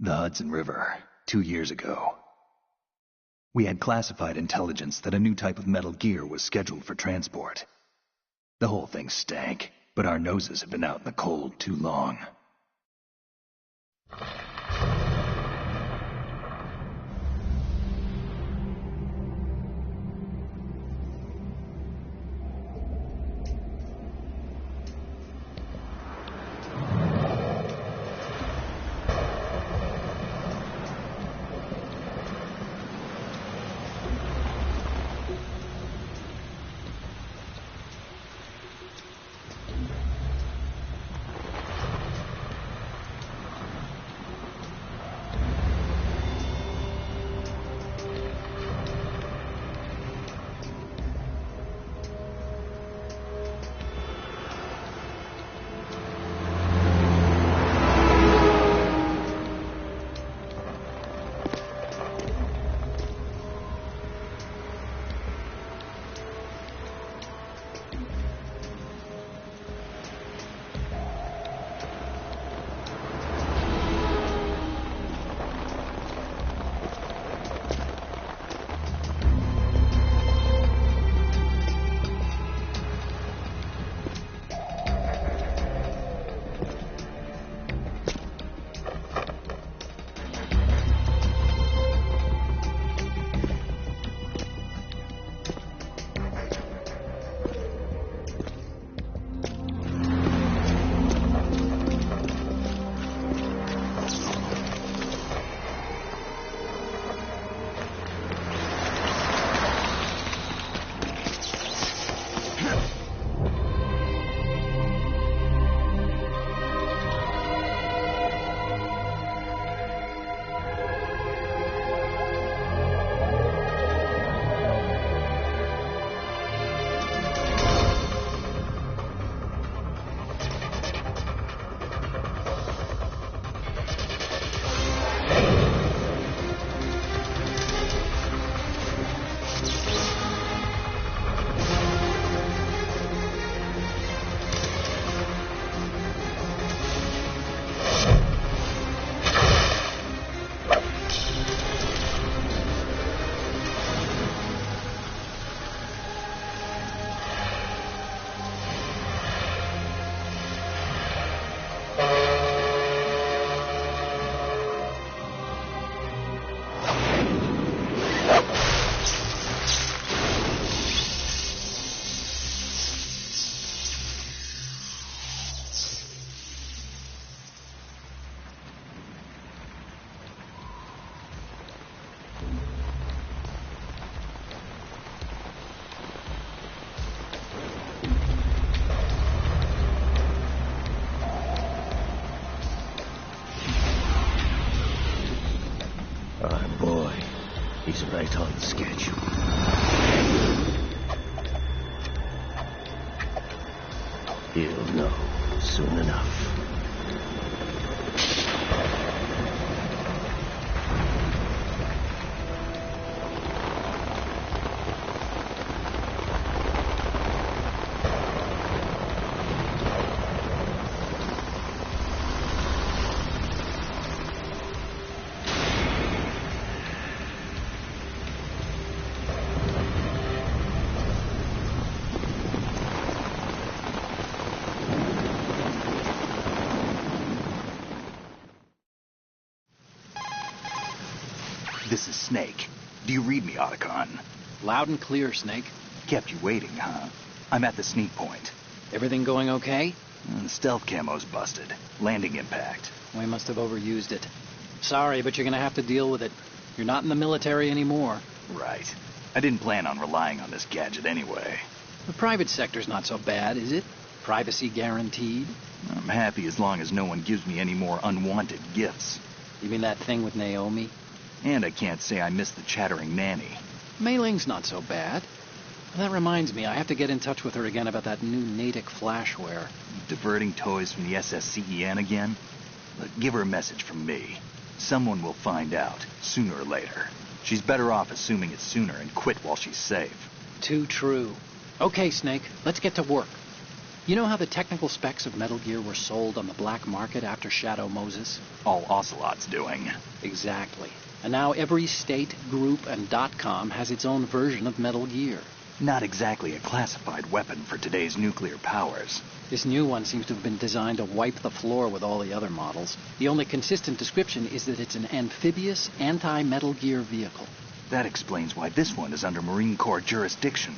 The Hudson River, 2 years ago. We had classified intelligence that a new type of metal gear was scheduled for transport. The whole thing stank, but our noses had been out in the cold too long. He's right on schedule. He'll know soon enough. This is Snake. Do you read me, Otacon? Loud and clear, Snake. Kept you waiting, huh? I'm at the sneak point. Everything going okay? The stealth camo's busted. Landing impact. We must have overused it. Sorry, but you're gonna have to deal with it. You're not in the military anymore. Right. I didn't plan on relying on this gadget anyway. The private sector's not so bad, is it? Privacy guaranteed? I'm happy as long as no one gives me any more unwanted gifts. You mean that thing with Naomi? And I can't say I miss the chattering nanny. Mei Ling's not so bad. That reminds me, I have to get in touch with her again about that new Natick flashware. Diverting toys from the SSCEN again? Look, give her a message from me. Someone will find out, sooner or later. She's better off assuming it sooner and quit while she's safe. Too true. Okay, Snake, let's get to work. You know how the technical specs of Metal Gear were sold on the black market after Shadow Moses? All Ocelot's doing. Exactly. And now every state, group, and .com has its own version of Metal Gear. Not exactly a classified weapon for today's nuclear powers. This new one seems to have been designed to wipe the floor with all the other models. The only consistent description is that it's an amphibious, anti-Metal Gear vehicle. That explains why this one is under Marine Corps jurisdiction.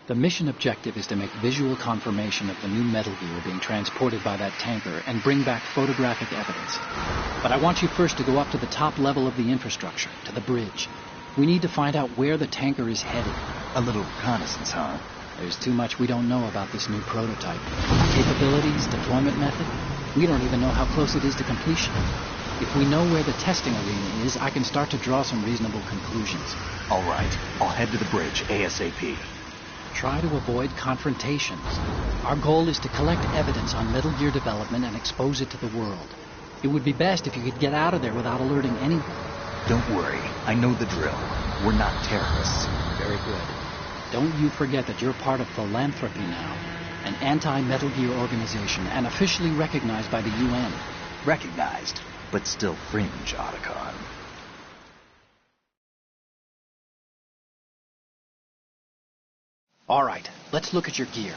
The mission objective is to make visual confirmation of the new Metal Gear being transported by that tanker and bring back photographic evidence. But I want you first to go up to the top level of the infrastructure, to the bridge. We need to find out where the tanker is headed. A little reconnaissance, huh? There's too much we don't know about this new prototype. Capabilities, deployment method. We don't even know how close it is to completion. If we know where the testing arena is, I can start to draw some reasonable conclusions. All right, I'll head to the bridge ASAP. Try to avoid confrontations. Our goal is to collect evidence on Metal Gear development and expose it to the world. It would be best if you could get out of there without alerting anyone. Don't worry, I know the drill. We're not terrorists. Very good. Don't you forget that you're part of Philanthropy now, an anti-Metal Gear organization and officially recognized by the UN. Recognized, but still fringe, Otacon. All right, let's look at your gear.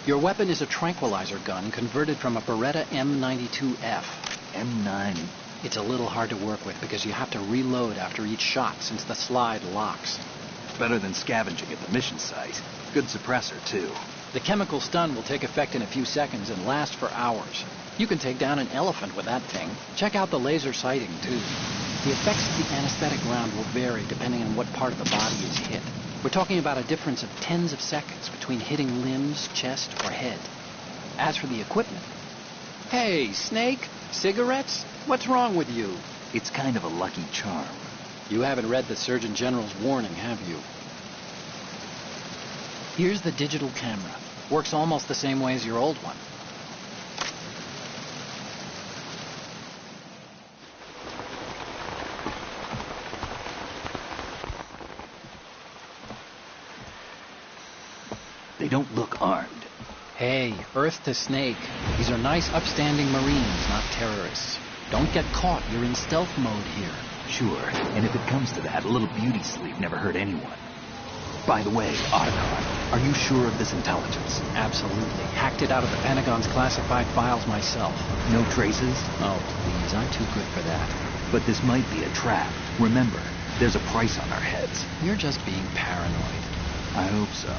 Your weapon is a tranquilizer gun converted from a Beretta M92F. M9. It's a little hard to work with because you have to reload after each shot since the slide locks. Better than scavenging at the mission site. Good suppressor, too. The chemical stun will take effect in a few seconds and last for hours. You can take down an elephant with that thing. Check out the laser sighting, too. The effects of the anesthetic round will vary depending on what part of the body is hit. We're talking about a difference of tens of seconds between hitting limbs, chest, or head. As for the equipment... Hey, Snake! Cigarettes? What's wrong with you? It's kind of a lucky charm. You haven't read the Surgeon General's warning, have you? Here's the digital camera. Works almost the same way as your old one. They don't look armed. Hey, Earth to Snake. These are nice, upstanding Marines, not terrorists. Don't get caught. You're in stealth mode here. Sure, and if it comes to that, a little beauty sleep never hurt anyone. By the way, Otacon, are you sure of this intelligence? Absolutely. Hacked it out of the Pentagon's classified files myself. No traces? Oh, please, I'm too good for that. But this might be a trap. Remember, there's a price on our heads. You're just being paranoid. I hope so.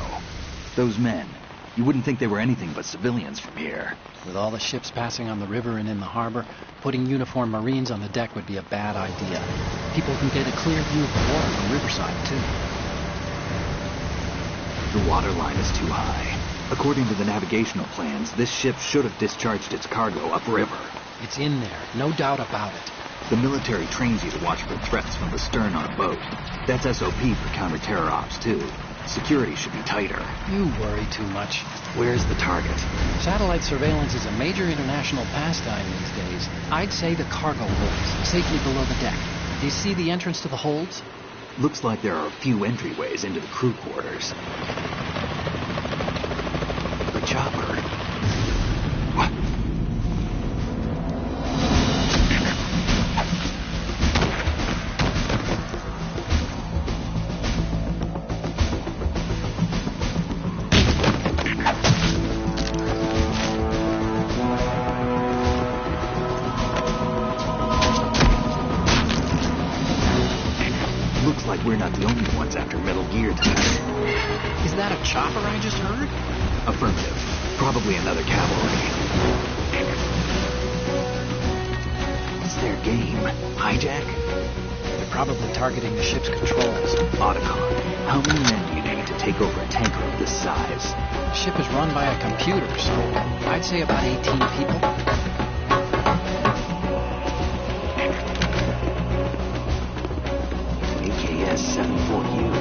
Those men, you wouldn't think they were anything but civilians from here. With all the ships passing on the river and in the harbor, putting uniformed Marines on the deck would be a bad idea. People can get a clear view of the water from riverside, too. The water line is too high. According to the navigational plans, this ship should have discharged its cargo upriver. It's in there, no doubt about it. The military trains you to watch for threats from the stern on a boat. That's SOP for counter-terror ops, too. Security should be tighter. You worry too much. Where's the target? Satellite surveillance is a major international pastime these days. I'd say the cargo holds, safely below the deck. Do you see the entrance to the holds? Looks like there are a few entryways into the crew quarters. The chopper. What? Looks like we're not the only ones after Metal Gear tonight. Is that a chopper I just heard? Affirmative. Probably another cavalry. What's their game? Hijack? They're probably targeting the ship's controls. Otacon, how many men do you need to take over a tanker of this size? The ship is run by a computer, so I'd say about 18 people. AKS 74U.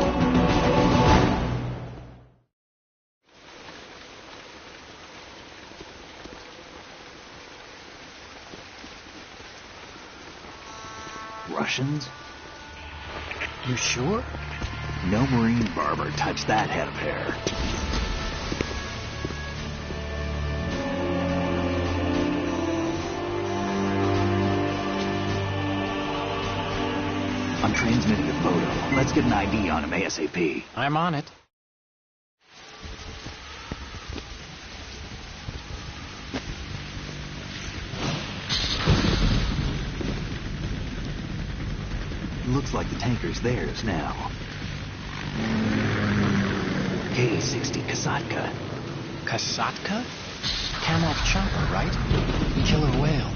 Russians? You sure? No marine barber touched that head of hair. I'm transmitting a photo. Let's get an ID on him ASAP. I'm on it. Looks like the tanker's theirs now. K-60 Kasatka. Kasatka? Kamov chopper, right? Killer whale.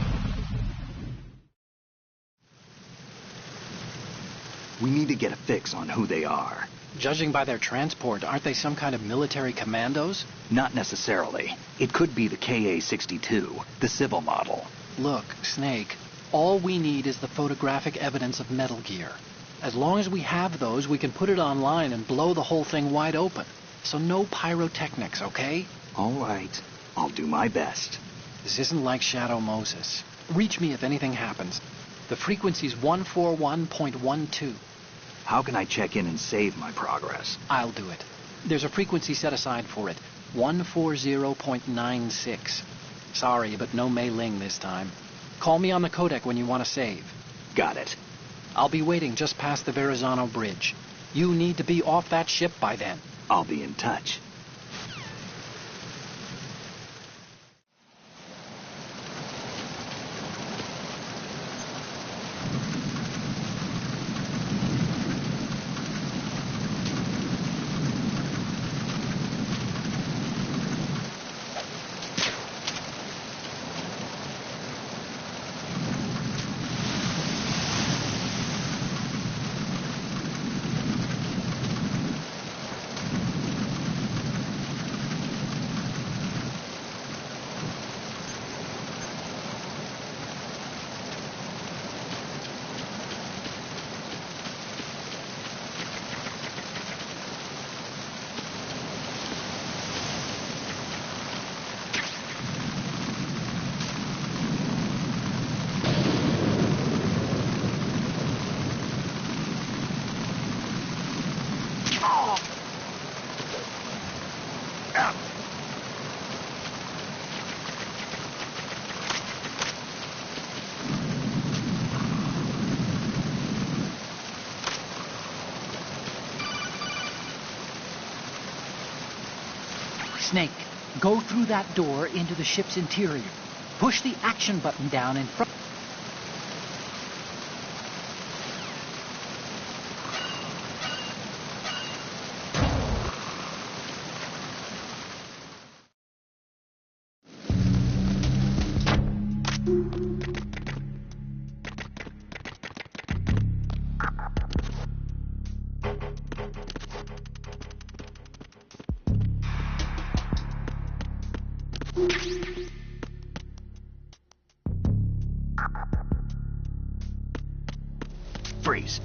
We need to get a fix on who they are. Judging by their transport, aren't they some kind of military commandos? Not necessarily. It could be the KA-62, the civil model. Look, Snake, all we need is the photographic evidence of Metal Gear. As long as we have those, we can put it online and blow the whole thing wide open. So no pyrotechnics, okay? All right. I'll do my best. This isn't like Shadow Moses. Reach me if anything happens. The frequency's 141.12. How can I check in and save my progress? I'll do it. There's a frequency set aside for it. 140.96. Sorry, but no Mei Ling this time. Call me on the codec when you want to save. Got it. I'll be waiting just past the Verrazano Bridge. You need to be off that ship by then. I'll be in touch. Snake, go through that door into the ship's interior. Push the action button down in front. Freeze.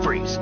Freeze.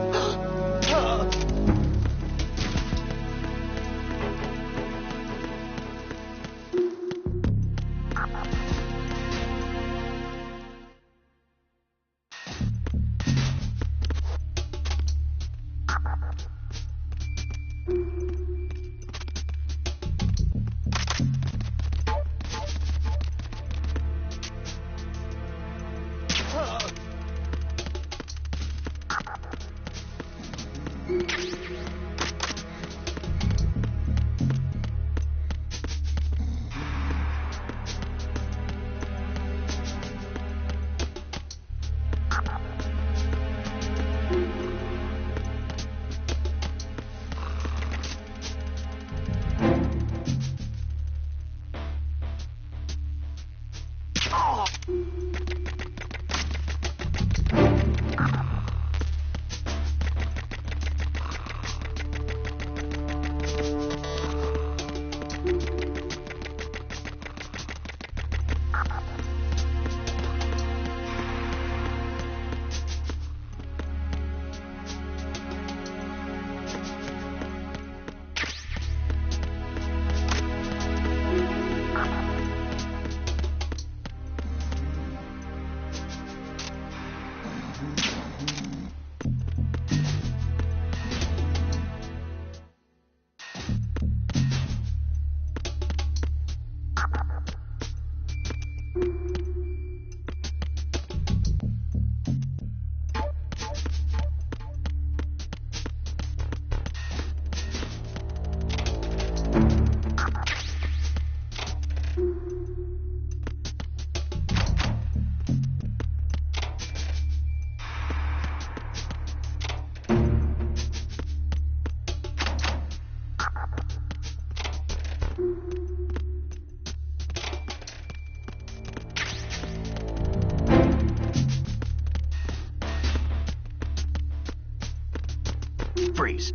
Freeze.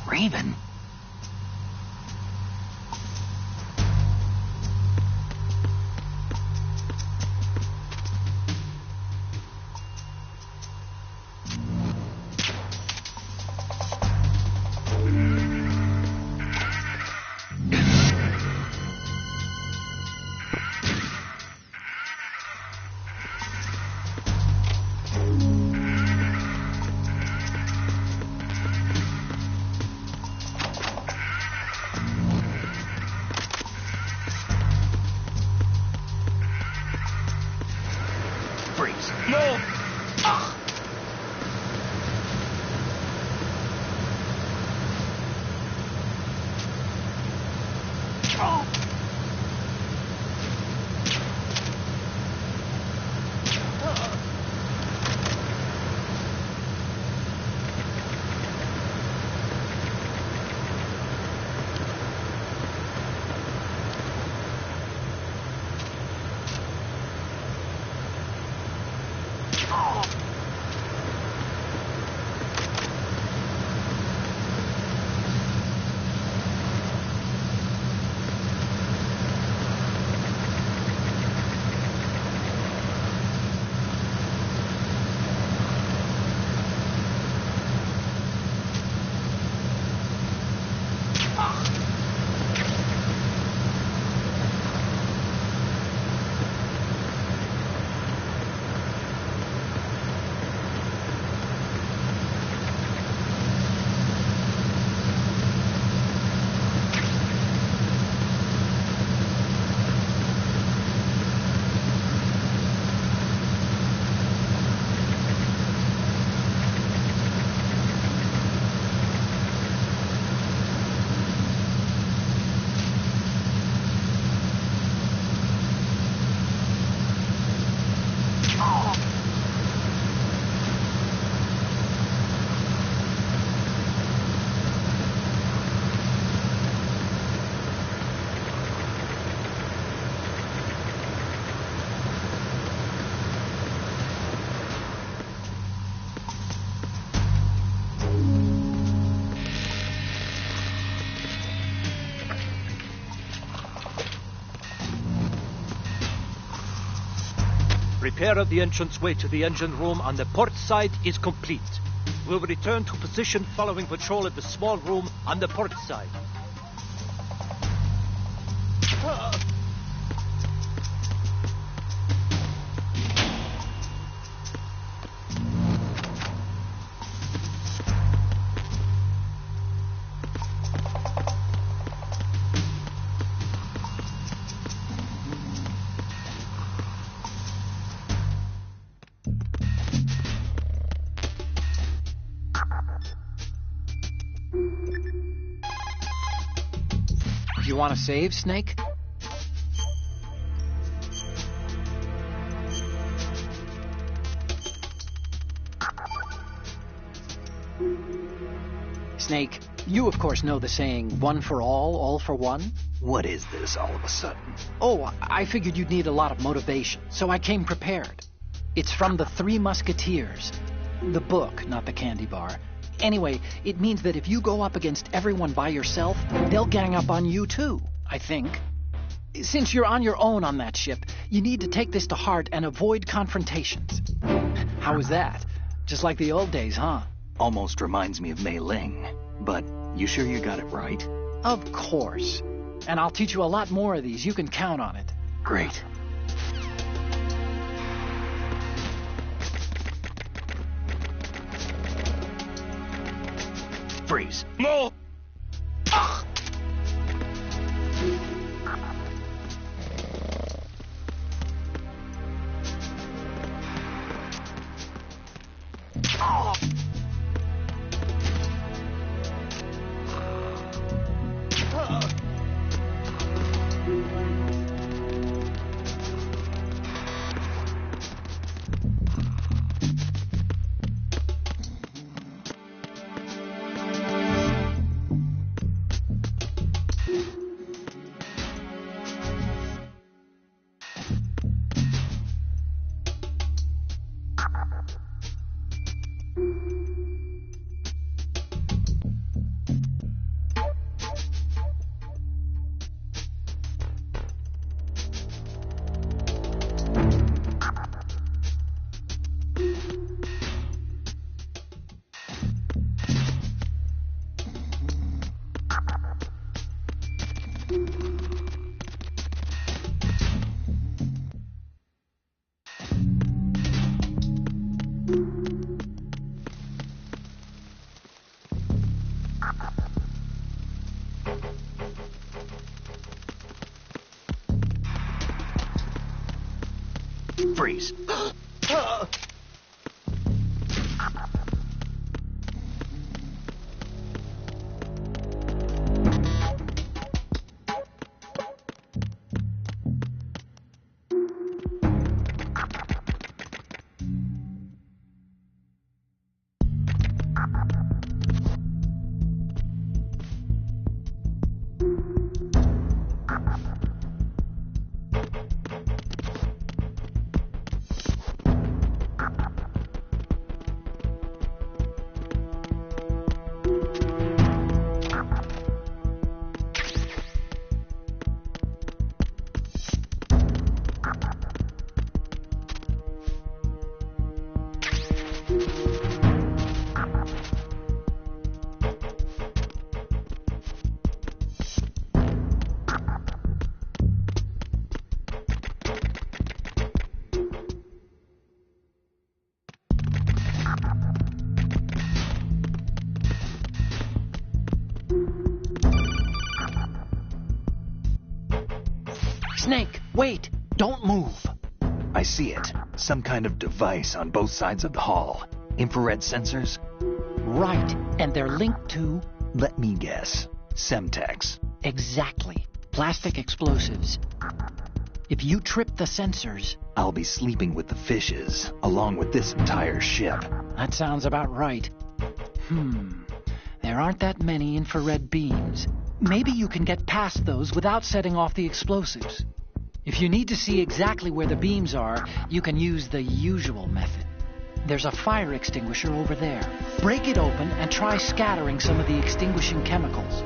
Raven. Freeze. No! Ah! Oh! Repair of the entranceway to the engine room on the port side is complete. We'll return to position following patrol of the small room on the port side. You want to save, Snake? Snake, You, of course, know the saying, one for all for one? What is this all of a sudden? Oh, I figured you'd need a lot of motivation, so I came prepared. It's from the Three Musketeers. The book, not the candy bar. Anyway, it means that if you go up against everyone by yourself, they'll gang up on you too, I think. Since you're on your own on that ship, you need to take this to heart and avoid confrontations. How was that? Just like the old days, huh? Almost reminds me of Mei Ling. But you sure you got it right? Of course. And I'll teach you a lot more of these. You can count on it. Great. Freeze. No! Freeze. Snake, wait! Don't move! I see it. Some kind of device on both sides of the hall. Infrared sensors? Right, and they're linked to... Let me guess. Semtex. Exactly. Plastic explosives. If you trip the sensors... I'll be sleeping with the fishes, along with this entire ship. That sounds about right. There aren't that many infrared beams. Maybe you can get past those without setting off the explosives. If you need to see exactly where the beams are, you can use the usual method. There's a fire extinguisher over there. Break it open and try scattering some of the extinguishing chemicals.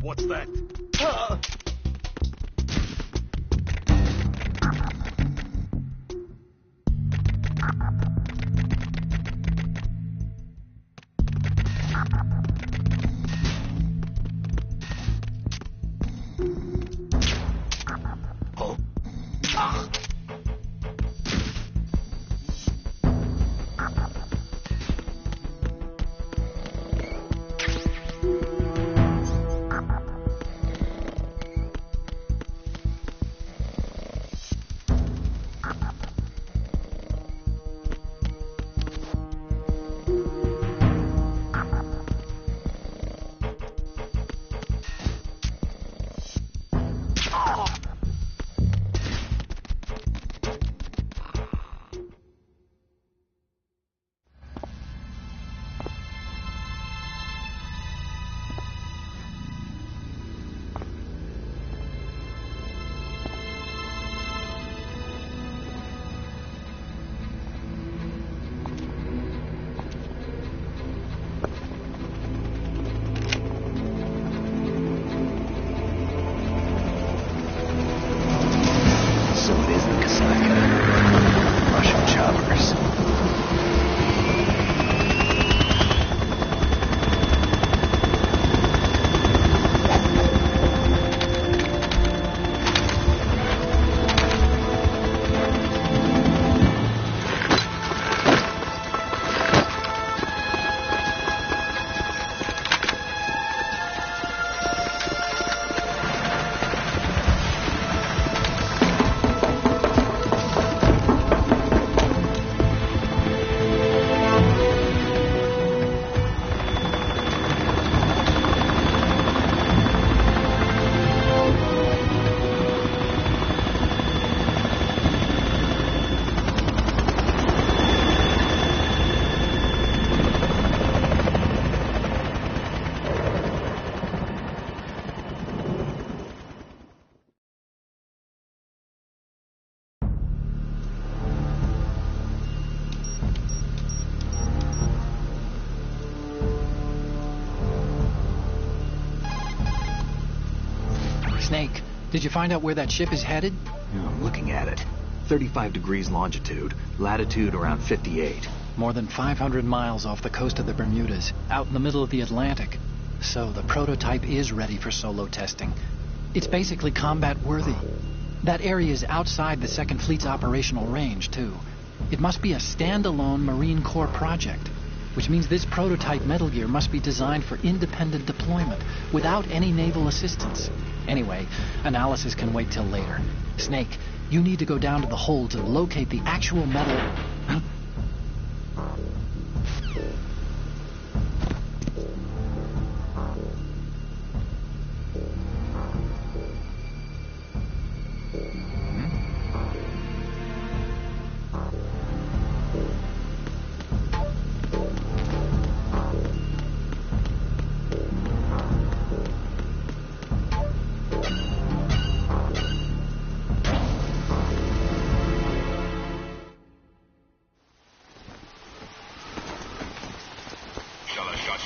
What's that? Snake, did you find out where that ship is headed? Yeah, I'm looking at it. 35 degrees longitude, latitude around 58. More than 500 miles off the coast of the Bermudas, out in the middle of the Atlantic. So the prototype is ready for solo testing. It's basically combat-worthy. That area is outside the Second Fleet's operational range, too. It must be a standalone Marine Corps project, which means this prototype Metal Gear must be designed for independent deployment, without any naval assistance. Anyway, analysis can wait till later. Snake, you need to go down to the hold to locate the actual metal... Huh?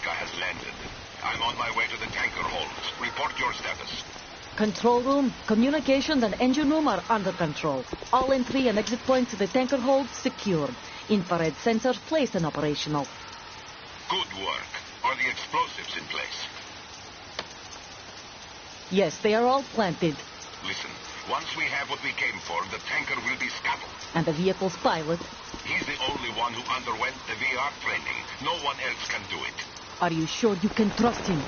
has landed. I'm on my way to the tanker holds. Report your status. Control room, communications, and engine room are under control. All entry and exit points to the tanker hold secured. Infrared sensors placed and operational. Good work. Are the explosives in place? Yes, they are all planted. Listen, once we have what we came for, the tanker will be scuttled. And the vehicle's pilot? He's the only one who underwent the VR training. No one else can do it. Are you sure you can trust him?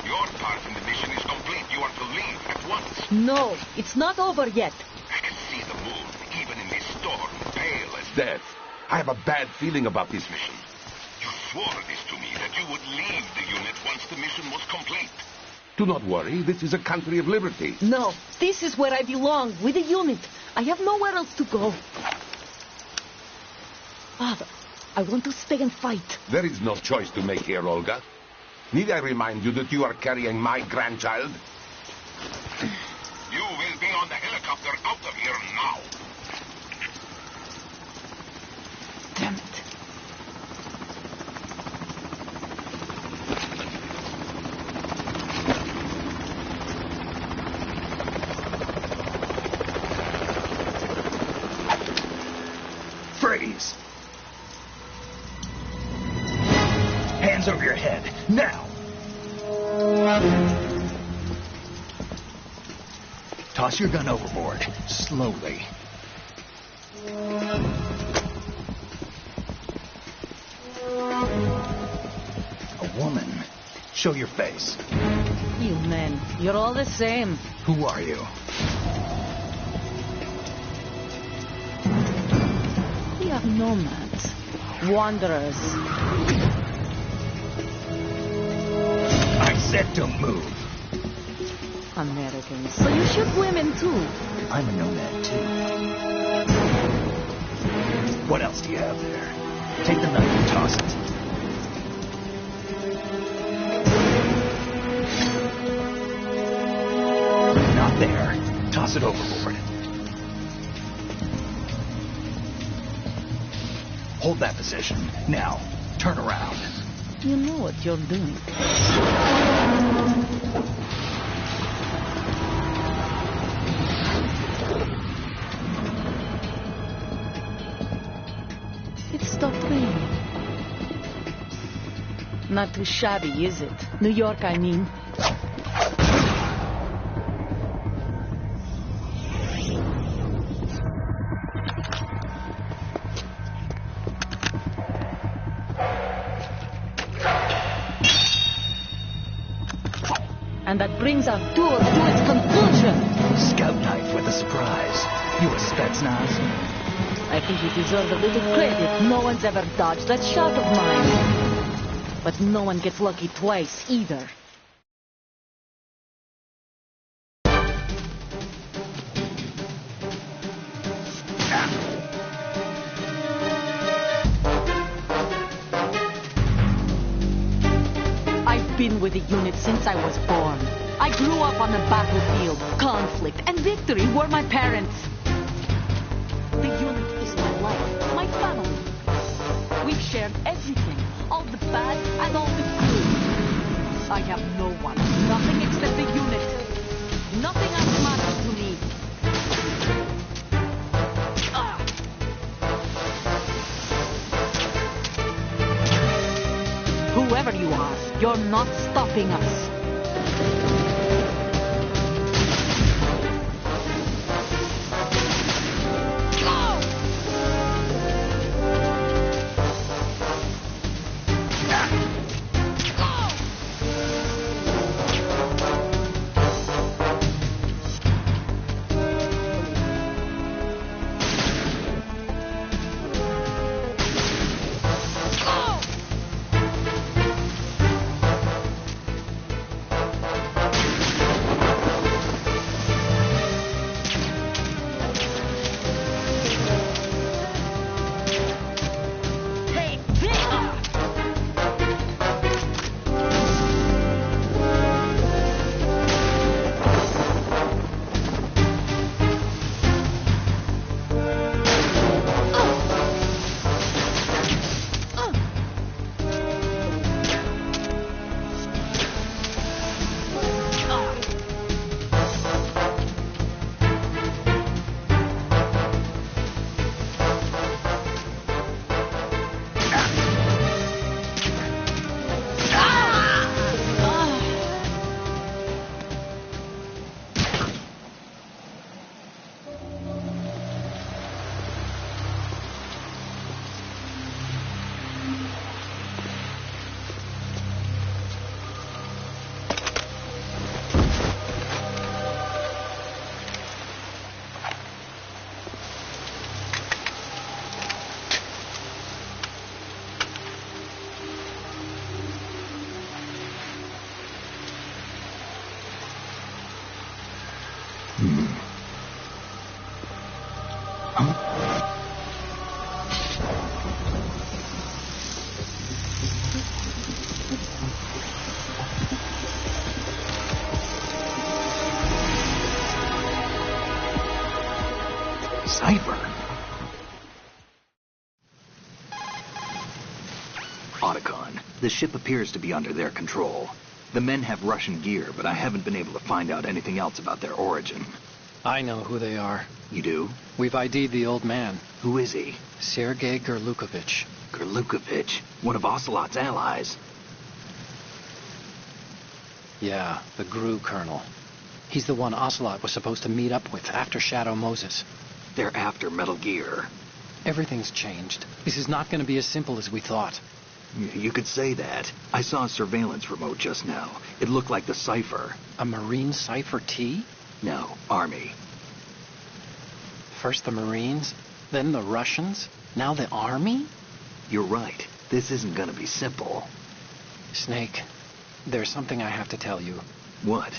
Your part in the mission is complete. You are to leave at once. No, it's not over yet. I can see the moon, even in this storm, pale as death. I have a bad feeling about this mission. You swore this to me, that you would leave the unit once the mission was complete. Do not worry. This is a country of liberty. No, this is where I belong, with the unit. I have nowhere else to go. Father, I want to stay and fight. There is no choice to make here, Olga. Need I remind you that you are carrying my grandchild? You will be on the helicopter out of here now. Damn it. Freeze! Hands over your head, now! Toss your gun overboard, slowly. A woman. Show your face. You men, you're all the same. Who are you? We are nomads, wanderers. I said don't move. Americans. So you shoot women too. I'm a nomad too. What else do you have there? Take the knife and toss it. Not there. Toss it overboard. Hold that position. Now, turn around. You know what you're doing. It stopped raining. Not too shabby, is it? New York, I mean. And that brings our tour to its conclusion. Scout knife with a surprise. You a Spetsnaz? I think you deserve a little credit. No one's ever dodged that shot of mine. But no one gets lucky twice, either. I've been with the unit since I was born. I grew up on the battlefield. Conflict and victory were my parents. The unit is my life, my family. We've shared everything, all the bad and all the good. I have no one, nothing except the unit. whoever you are, you're not stopping us. Cipher. Otacon, the ship appears to be under their control. The men have Russian gear, but I haven't been able to find out anything else about their origin. I know who they are. You do? We've ID'd the old man. Who is he? Sergei Gerlukovich. Gerlukovich, one of Ocelot's allies. Yeah, the GRU colonel. He's the one Ocelot was supposed to meet up with after Shadow Moses. They're after Metal Gear. Everything's changed. This is not going to be as simple as we thought. You could say that. I saw a surveillance remote just now. It looked like the Cipher. A Marine Cipher T? No, Army. First the Marines, then the Russians, now the Army? You're right. This isn't gonna be simple. Snake, there's something I have to tell you. What?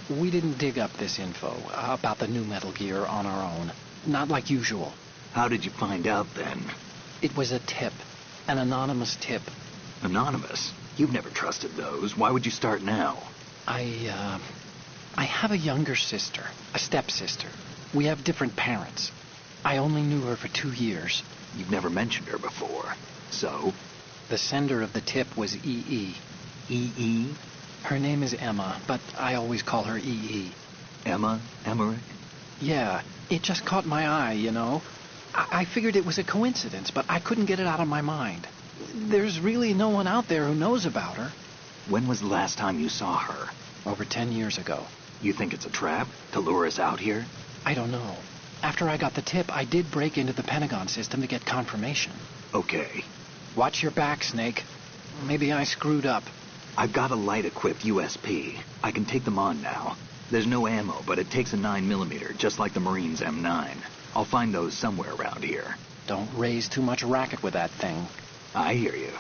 We didn't dig up this info about the new Metal Gear on our own. Not like usual. How did you find out then? It was a tip. An anonymous tip. Anonymous? You've never trusted those. Why would you start now? I have a younger sister, a stepsister. We have different parents. I only knew her for 2 years. You've never mentioned her before. So? The sender of the tip was E.E. E.E.? Her name is Emma, but I always call her E.E. Emma? Emmerich? Yeah, it just caught my eye, you know. I figured it was a coincidence, but I couldn't get it out of my mind. There's really no one out there who knows about her. When was the last time you saw her? Over 10 years ago. You think it's a trap to lure us out here? I don't know. After I got the tip, I did break into the Pentagon system to get confirmation. Okay. Watch your back, Snake. Maybe I screwed up. I've got a light-equipped USP. I can take them on now. There's no ammo, but it takes a 9mm, just like the Marines' M9. I'll find those somewhere around here. Don't raise too much racket with that thing. I hear you.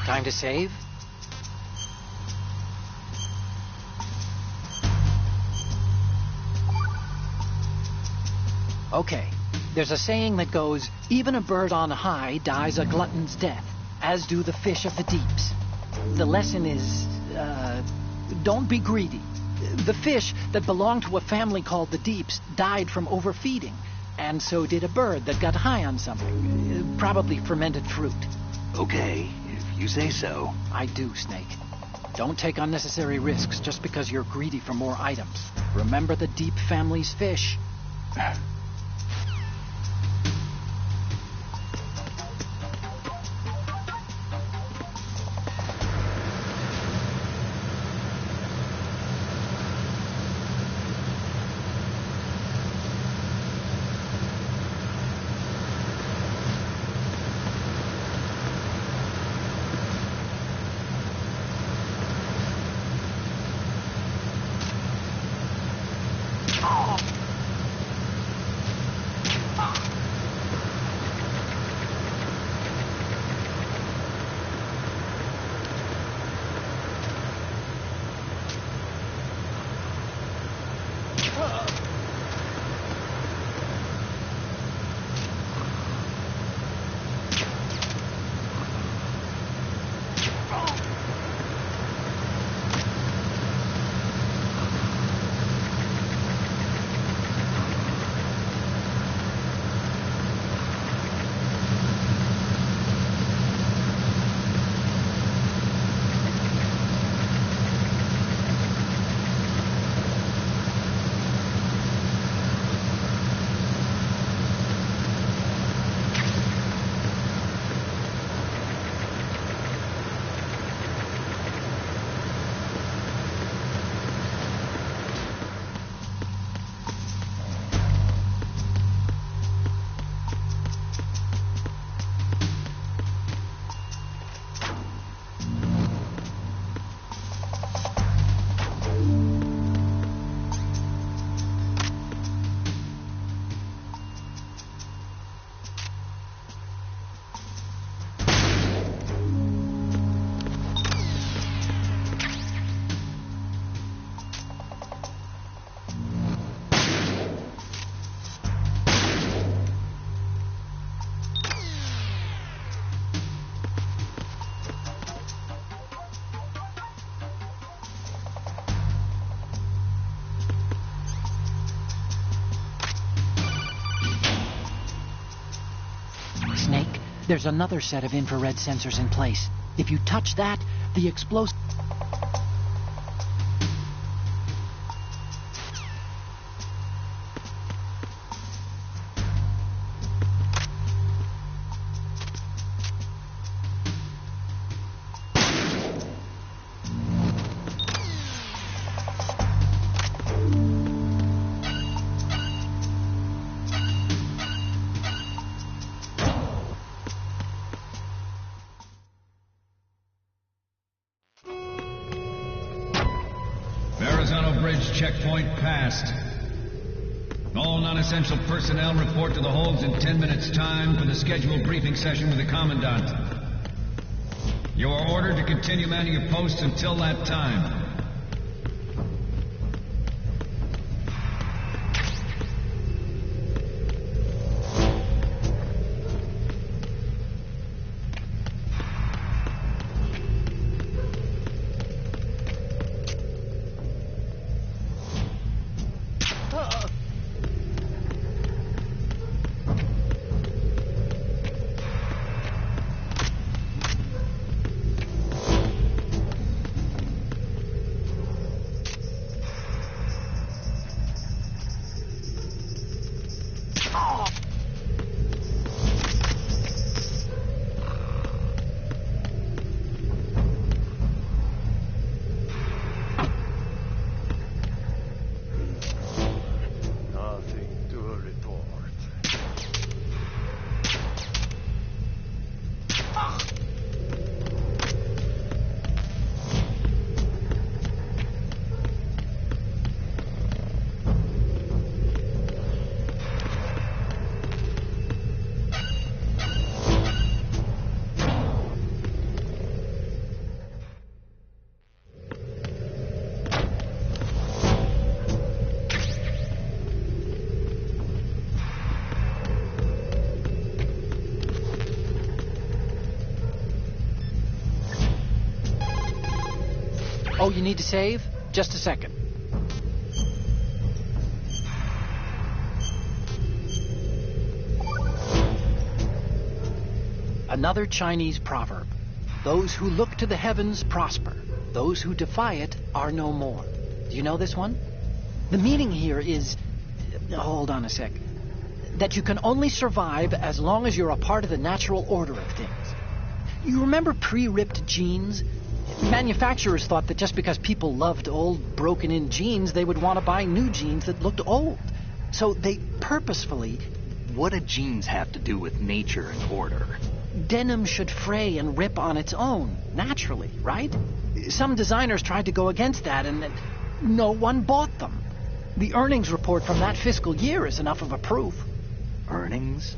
Time to save? Okay. There's a saying that goes, even a bird on high dies a glutton's death, as do the fish of the deeps. The lesson is, don't be greedy. The fish that belonged to a family called the Deeps died from overfeeding, and so did a bird that got high on something, probably fermented fruit. Okay, if you say so. I do, Snake. Don't take unnecessary risks just because you're greedy for more items. Remember the Deep family's fish. Snake, there's another set of infrared sensors in place. If you touch that, the explosive... Checkpoint passed. All non-essential personnel report to the holds in 10 minutes' time for the scheduled briefing session with the Commandant. You are ordered to continue manning your posts until that time. Oh, you need to save? Just a second. Another Chinese proverb. Those who look to the heavens prosper. Those who defy it are no more. Do you know this one? The meaning here is... Hold on a sec. That you can only survive as long as you're a part of the natural order of things. You remember pre-ripped jeans? Manufacturers thought that just because people loved old, broken-in jeans, they would want to buy new jeans that looked old. So they purposefully... What do jeans have to do with nature and order? Denim should fray and rip on its own, naturally, right? Some designers tried to go against that, and no one bought them. The earnings report from that fiscal year is enough of a proof. Earnings?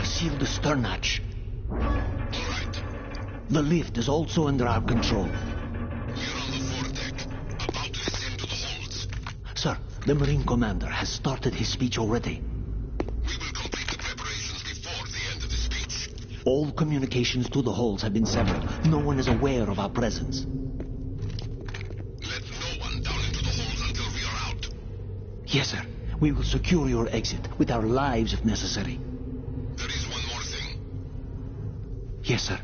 Sealed the stern hatch. All right. The lift is also under our control. We're on the foredeck, about to descend to the holds. Sir, the Marine Commander has started his speech already. We will complete the preparations before the end of the speech. All communications to the holds have been severed. No one is aware of our presence. Let no one down into the holds until we are out. Yes, sir. We will secure your exit with our lives if necessary. There is one more thing. Yes, sir.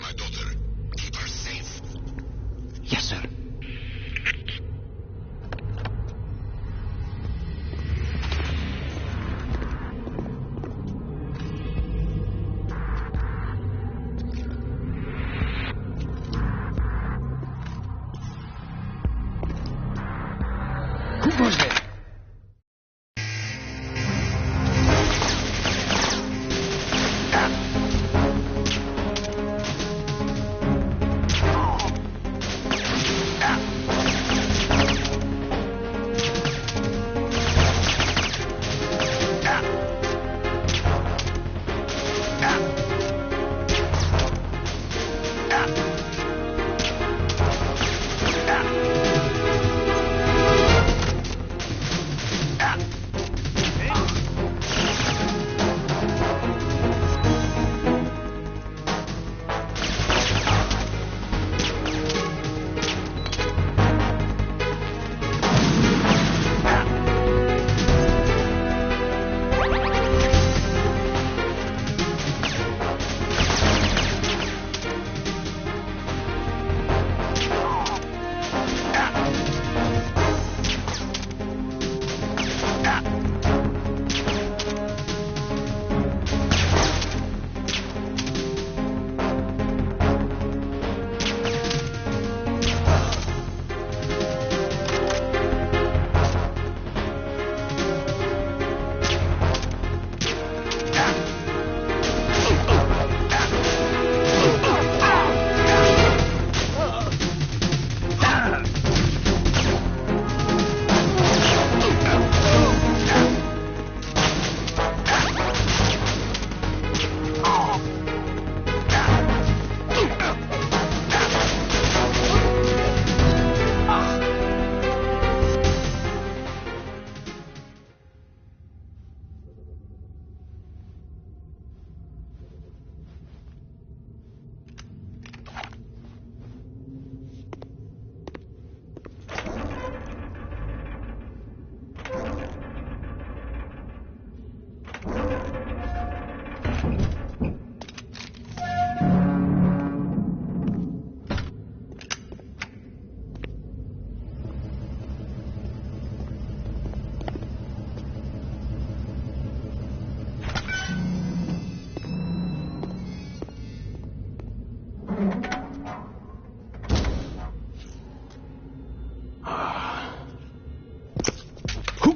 My daughter, keep her safe. Yes, sir. Who goes there?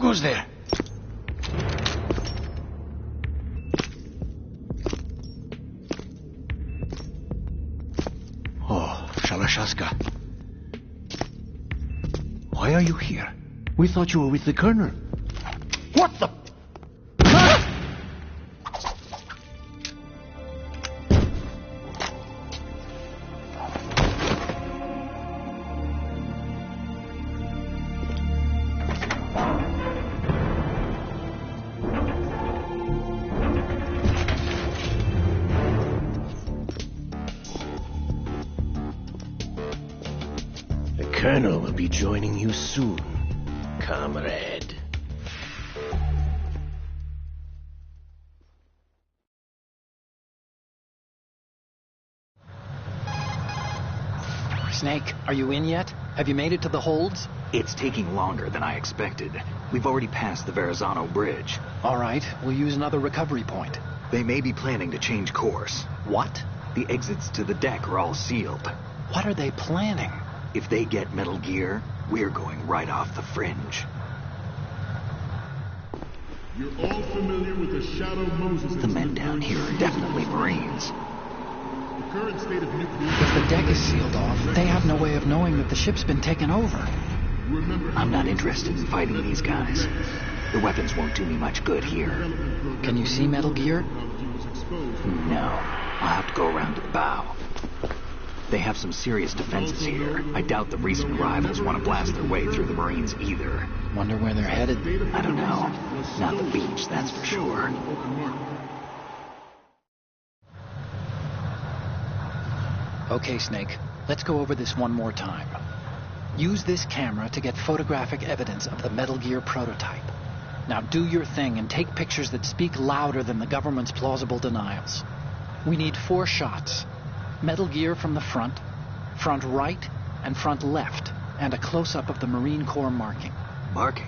goes there? Oh, Shalashaska. Why are you here? We thought you were with the Colonel. What the... The Colonel will be joining you soon, comrade. Snake, are you in yet? Have you made it to the holds? It's taking longer than I expected. We've already passed the Verrazano Bridge. All right, we'll use another recovery point. They may be planning to change course. What? The exits to the deck are all sealed. What are they planning? If they get Metal Gear, we're going right off the fringe. You're all familiar with the Shadow Moses The men down here are definitely Marines. The current state of nuclear... If the deck is sealed off, they have no way of knowing that the ship's been taken over. Remember, I'm not interested in fighting these guys. The weapons won't do me much good here. Can you see Metal Gear? No. I'll have to go around to the bow. They have some serious defenses here. I doubt the recent arrivals want to blast their way through the Marines either. Wonder where they're headed. I don't know. Not the beach, that's for sure. Okay, Snake. Let's go over this one more time. Use this camera to get photographic evidence of the Metal Gear prototype. Now do your thing and take pictures that speak louder than the government's plausible denials. We need 4 shots. Metal Gear from the front right, and front left, and a close-up of the Marine Corps marking. Marking?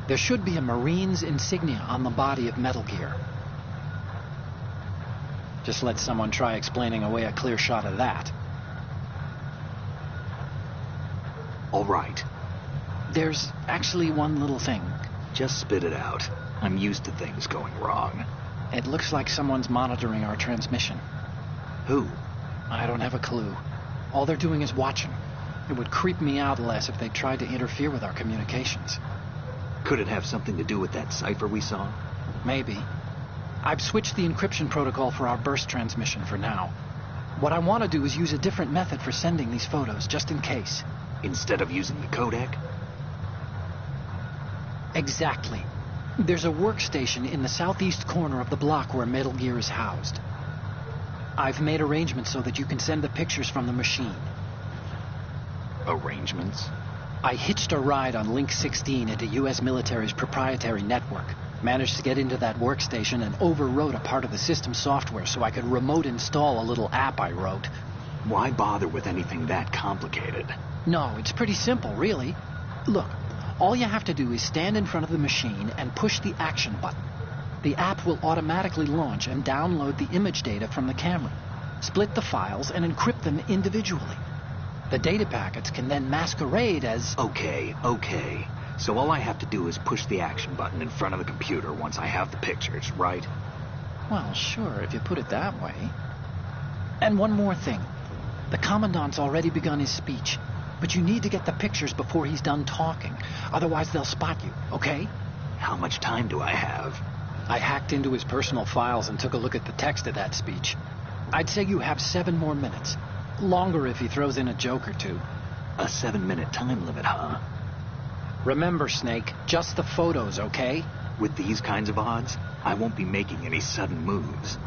There should be a Marine's insignia on the body of Metal Gear. Just let someone try explaining away a clear shot of that. All right. There's actually one little thing. Just spit it out. I'm used to things going wrong. It looks like someone's monitoring our transmission. Who? I don't have a clue. All they're doing is watching. It would creep me out less if they tried to interfere with our communications. Could it have something to do with that cipher we saw? Maybe. I've switched the encryption protocol for our burst transmission for now. What I want to do is use a different method for sending these photos, just in case. Instead of using the codec? Exactly. There's a workstation in the southeast corner of the block where Metal Gear is housed. I've made arrangements so that you can send the pictures from the machine. Arrangements? I hitched a ride on Link 16 into U.S. military's proprietary network. Managed to get into that workstation and overwrote a part of the system software so I could remote install a little app I wrote. Why bother with anything that complicated? No, it's pretty simple, really. Look, all you have to do is stand in front of the machine and push the action button. The app will automatically launch and download the image data from the camera, split the files, and encrypt them individually. The data packets can then masquerade as... Okay. So all I have to do is push the action button in front of the computer once I have the pictures, right? Well, sure, if you put it that way. And one more thing. The Commandant's already begun his speech, but you need to get the pictures before he's done talking. Otherwise, they'll spot you, okay? How much time do I have? I hacked into his personal files and took a look at the text of that speech. I'd say you have 7 more minutes. Longer if he throws in a joke or two. A 7-minute time limit, huh? Remember, Snake, just the photos, okay? With these kinds of odds, I won't be making any sudden moves.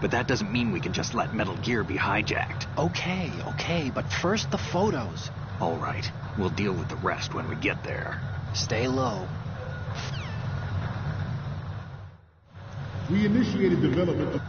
But that doesn't mean we can just let Metal Gear be hijacked. Okay, but first the photos. All right, we'll deal with the rest when we get there. Stay low. We initiated development of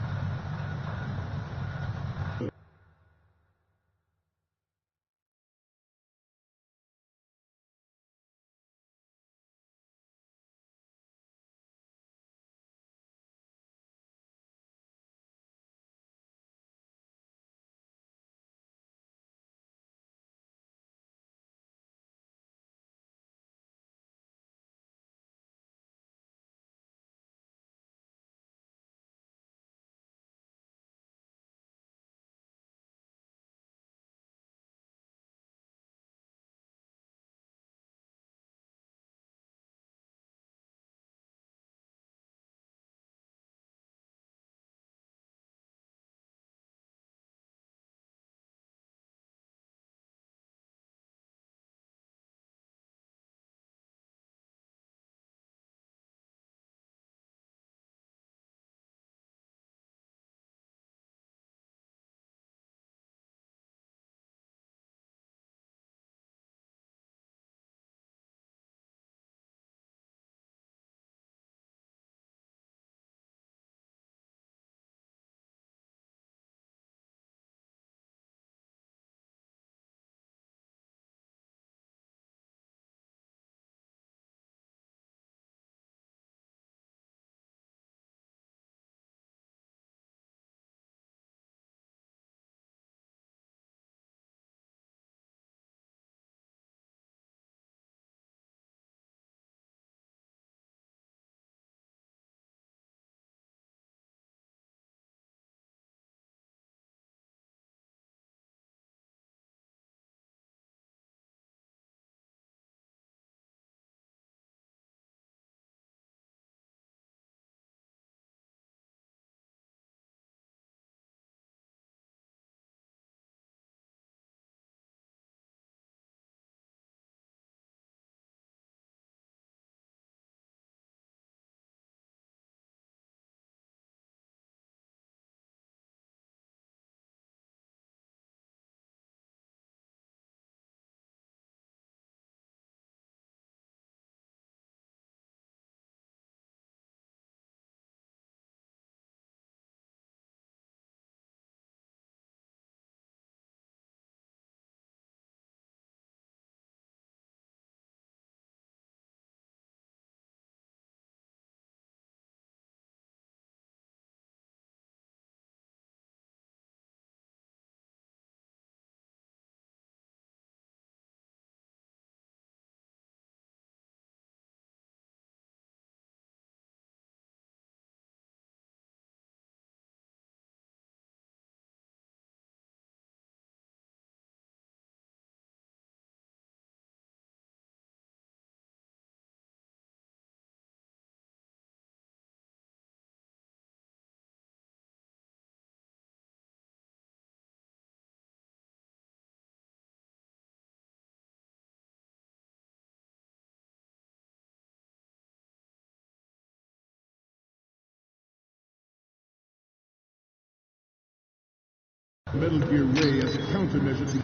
Metal Gear Ray as a countermeasure to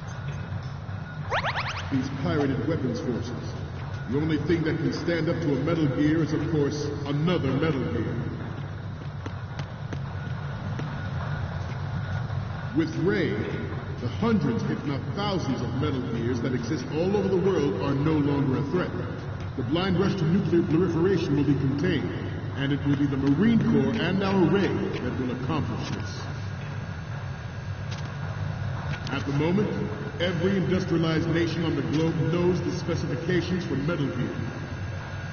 these pirated weapons forces. The only thing that can stand up to a Metal Gear is, of course, another Metal Gear. With Ray, the hundreds, if not thousands, of Metal Gears that exist all over the world are no longer a threat. The blind rush to nuclear proliferation will be contained, and it will be the Marine Corps and our Ray that will accomplish this. At the moment, every industrialized nation on the globe knows the specifications for Metal Gear.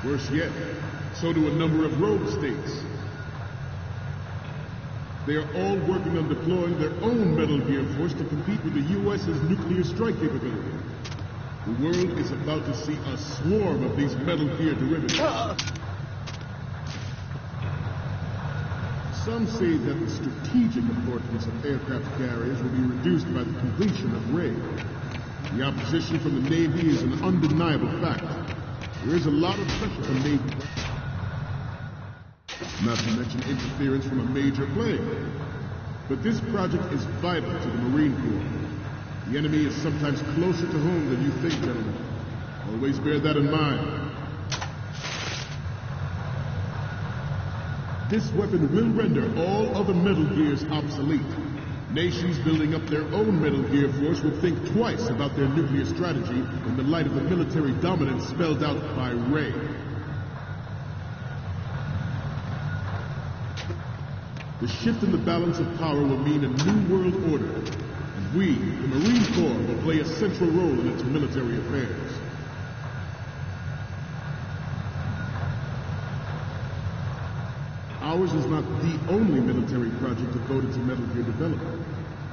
Worse yet, so do a number of rogue states. They are all working on deploying their own Metal Gear force to compete with the U.S.'s nuclear strike capability. The world is about to see a swarm of these Metal Gear derivatives. Some say that the strategic importance of aircraft carriers will be reduced by the completion of Ray. The opposition from the Navy is an undeniable fact. There is a lot of pressure from Navy, not to mention interference from a major player. But this project is vital to the Marine Corps. The enemy is sometimes closer to home than you think, gentlemen. Always bear that in mind. This weapon will render all other Metal Gears obsolete. Nations building up their own Metal Gear force will think twice about their nuclear strategy in the light of the military dominance spelled out by Ray. The shift in the balance of power will mean a new world order, and we, the Marine Corps, will play a central role in its military affairs. Ours is not the only military project devoted to Metal Gear development,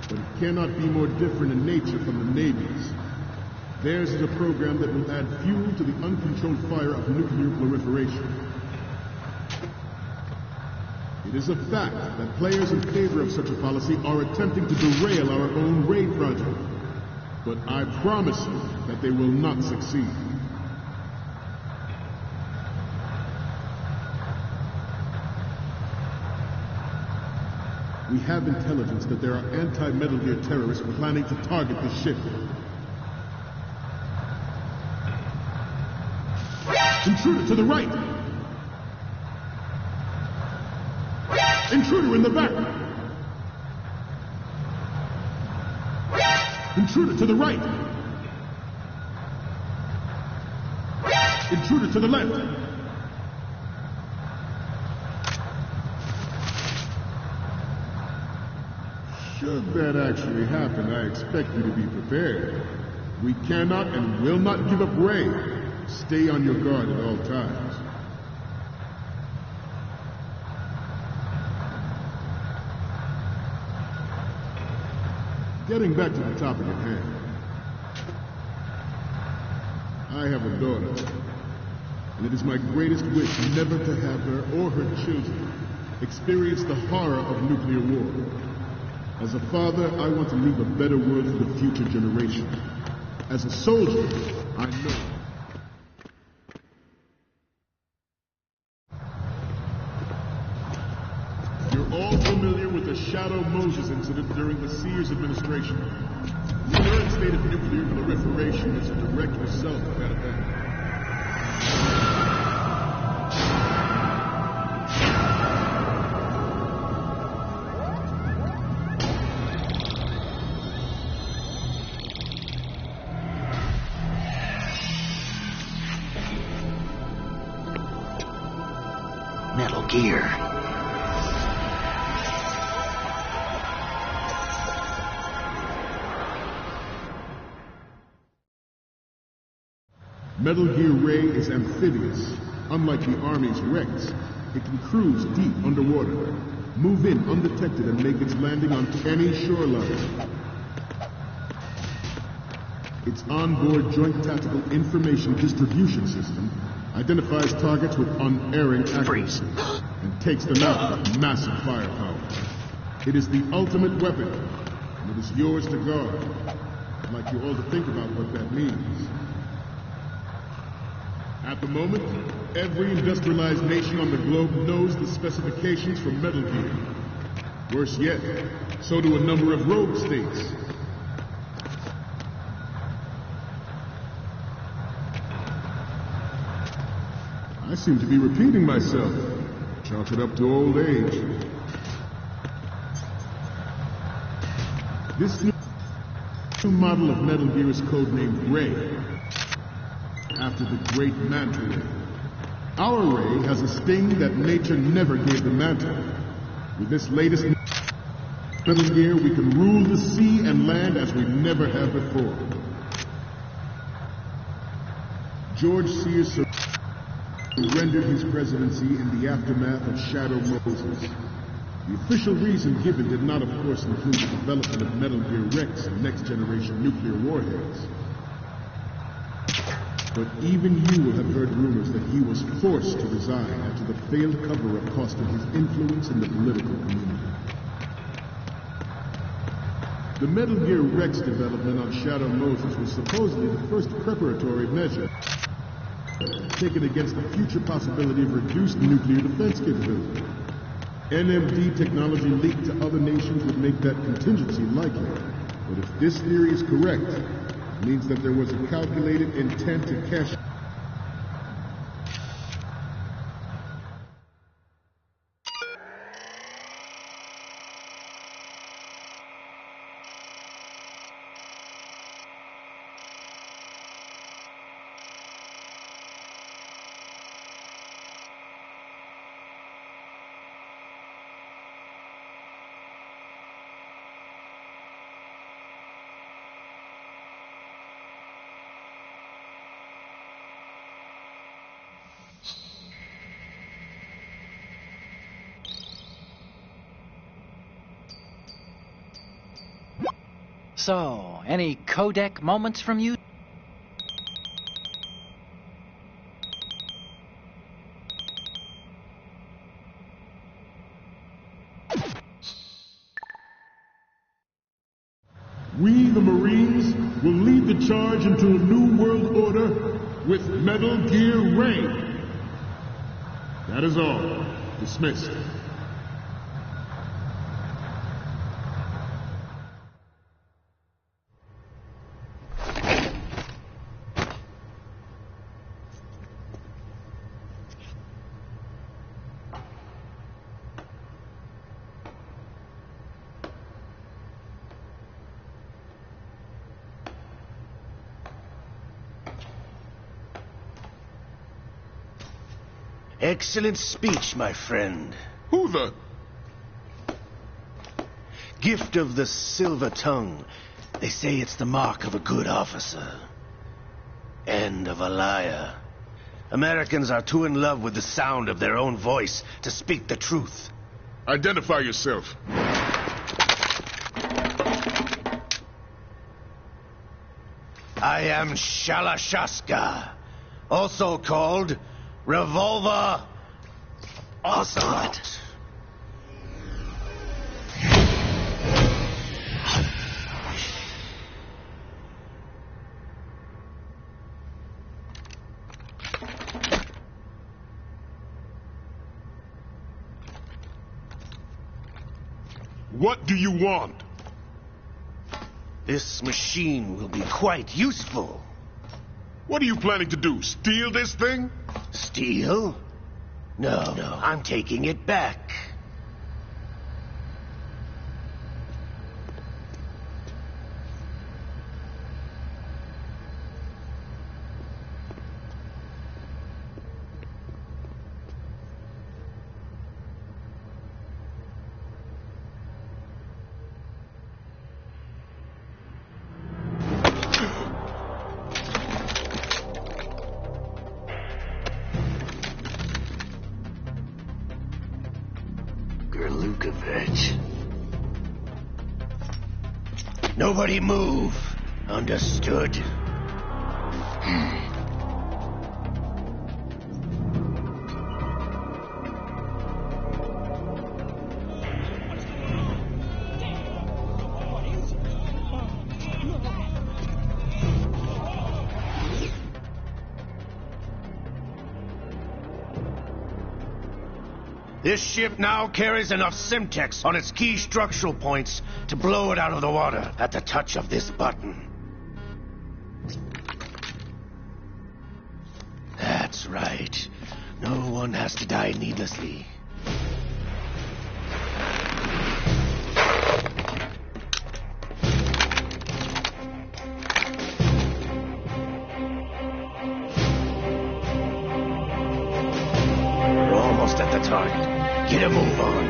but it cannot be more different in nature from the Navy's. Theirs is a program that will add fuel to the uncontrolled fire of nuclear proliferation. It is a fact that players in favor of such a policy are attempting to derail our own Ray project, but I promise you that they will not succeed. We have intelligence that there are anti-Metal Gear terrorists planning to target this ship. Intruder to the right! Intruder in the back! Intruder to the right! Intruder to the left! Should that actually happen, I expect you to be prepared. We cannot and will not give up Ray. Stay on your guard at all times. Getting back to the topic at hand. I have a daughter, and it is my greatest wish never to have her or her children experience the horror of nuclear war. As a father, I want to leave a better world for the future generation. As a soldier, I know. You're all familiar with the Shadow Moses incident during the Sears administration. The current state of nuclear proliferation is a direct result of that event. Metal Gear. Metal Gear Ray is amphibious. Unlike the Army's Rex, it can cruise deep underwater, move in undetected, and make its landing on any shoreline. Its onboard Joint Tactical Information Distribution System identifies targets with unerring accuracy and takes them out with massive firepower. It is the ultimate weapon, and it is yours to guard. I'd like you all to think about what that means. At the moment, every industrialized nation on the globe knows the specifications for Metal Gear. Worse yet, so do a number of rogue states. I seem to be repeating myself. Chalk it up to old age. This new model of Metal Gear is codenamed Ray, after the great Manta Ray. Our Ray has a sting that nature never gave the Manta. With this latest Metal Gear, we can rule the sea and land as we never have before. George Sears surrendered his presidency in the aftermath of Shadow Moses. The official reason given did not, of course, include the development of Metal Gear Rex and next-generation nuclear warheads. But even you will have heard rumors that he was forced to resign after the failed cover-up cost him his influence in the political community. The Metal Gear Rex development on Shadow Moses was supposedly the first preparatory measure taken against the future possibility of reduced nuclear defense capability. NMD technology leaked to other nations would make that contingency likely. But if this theory is correct, it means that there was a calculated intent to cash. So, any codec moments from you? We, the Marines, will lead the charge into a new world order with Metal Gear Ray. That is all. Dismissed. Excellent speech, my friend. Who the? Gift of the silver tongue. They say it's the mark of a good officer. End of a liar. Americans are too in love with the sound of their own voice to speak the truth. Identify yourself. I am Shalashaska, also called Revolver Ocelot. What do you want? This machine will be quite useful. What are you planning to do? Steal this thing? Steal? No, I'm taking it back. Nobody move. Understood? This ship now carries enough Simtex on its key structural points to blow it out of the water at the touch of this button. That's right. No one has to die needlessly. We're almost at the target. Get a move on.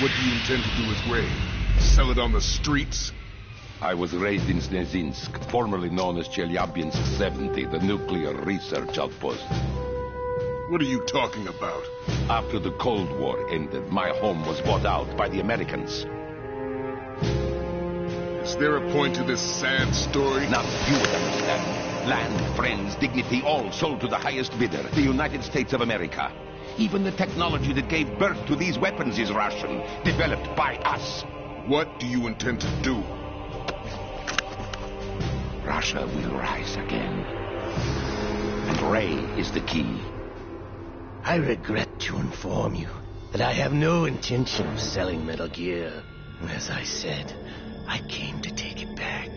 What do you intend to do with Ray? Sell it on the streets? I was raised in Snezinsk, formerly known as Chelyabinsk 70, the nuclear research outpost. What are you talking about? After the Cold War ended, my home was bought out by the Americans. Is there a point to this sad story? Now you would understand. Land, friends, dignity, all sold to the highest bidder, the United States of America. Even the technology that gave birth to these weapons is Russian, developed by us. What do you intend to do? Russia will rise again. And Ray is the key. I regret to inform you that I have no intention of selling Metal Gear. As I said, I came to take it back.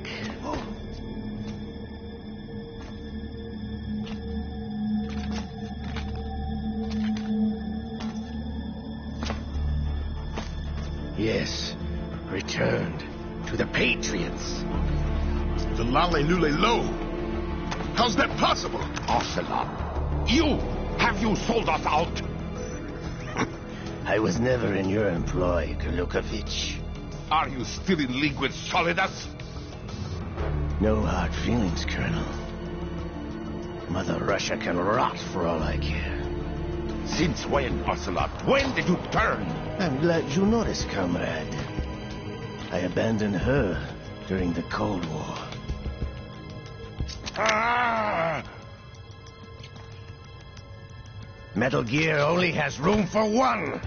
Yes, returned to the Patriots. The Lale Nule Lo. How's that possible? Ocelot, have you sold us out? I was never in your employ, Kurlukovich. Are you still in league with Solidus? No hard feelings, Colonel. Mother Russia can rot for all I care. Since when, Ocelot? When did you turn? I'm glad you noticed, comrade. I abandoned her during the Cold War. Ah! Metal Gear only has room for one.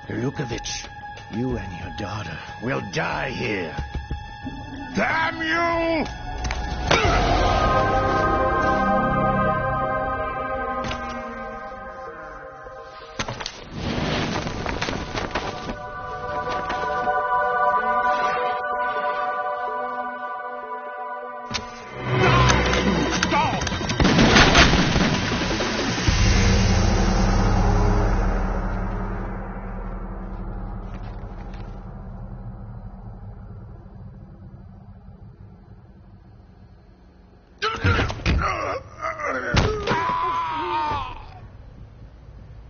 Kurlukovich, you and your daughter will die here. Damn you!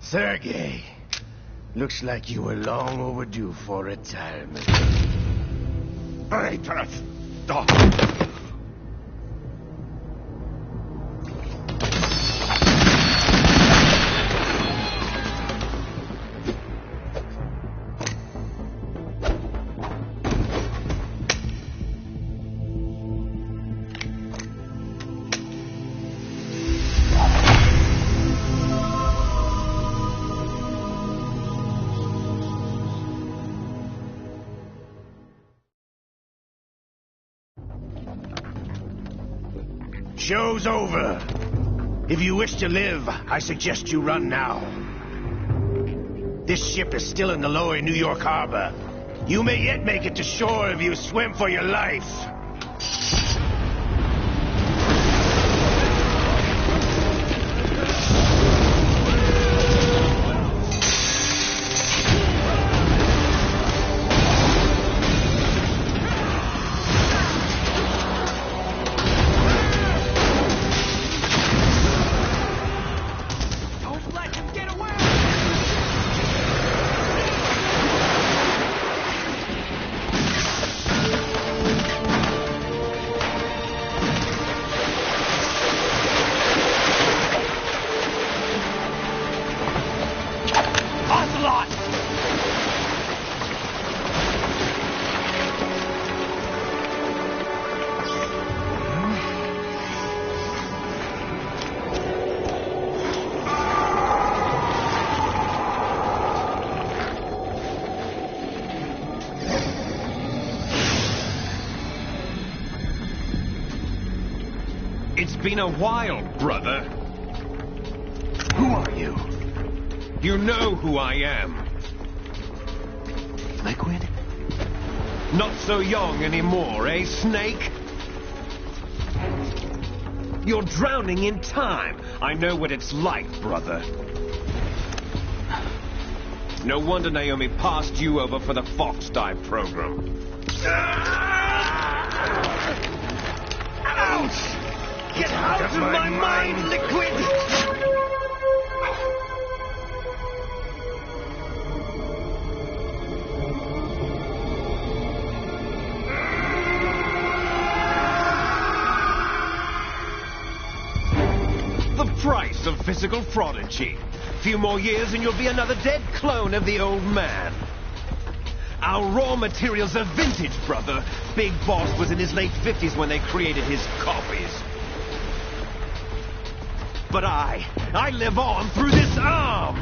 Sergei, looks like you were long overdue for retirement. Traitorous! Dog! Show's over. If you wish to live, I suggest you run now. This ship is still in the lower New York harbor. You may yet make it to shore if you swim for your life. been a while, brother. Who are you? You know who I am. Liquid? Not so young anymore, eh, Snake? You're drowning in time. I know what it's like, brother. No wonder Naomi passed you over for the Fox Dive program. Ouch! Get out of my mind, Liquid! The price of physical prodigy. Few more years and you'll be another dead clone of the old man. Our raw materials are vintage, brother. Big Boss was in his late 50s when they created his copies. But I live on through this arm!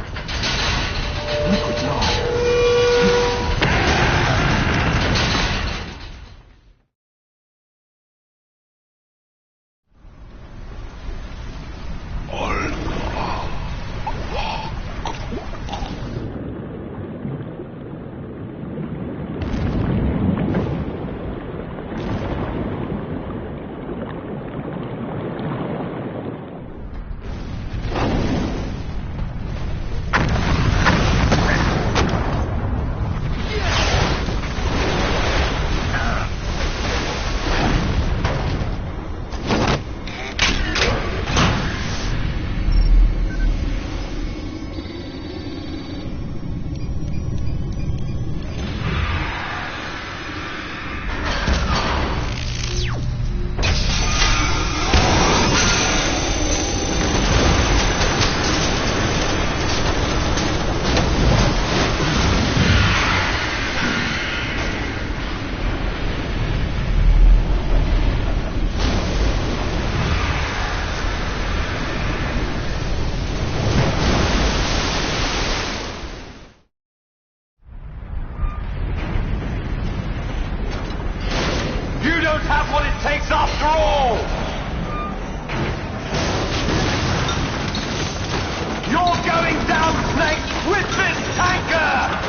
Liquid, no. Have what it takes after all! You're going down, Snake, with this tanker!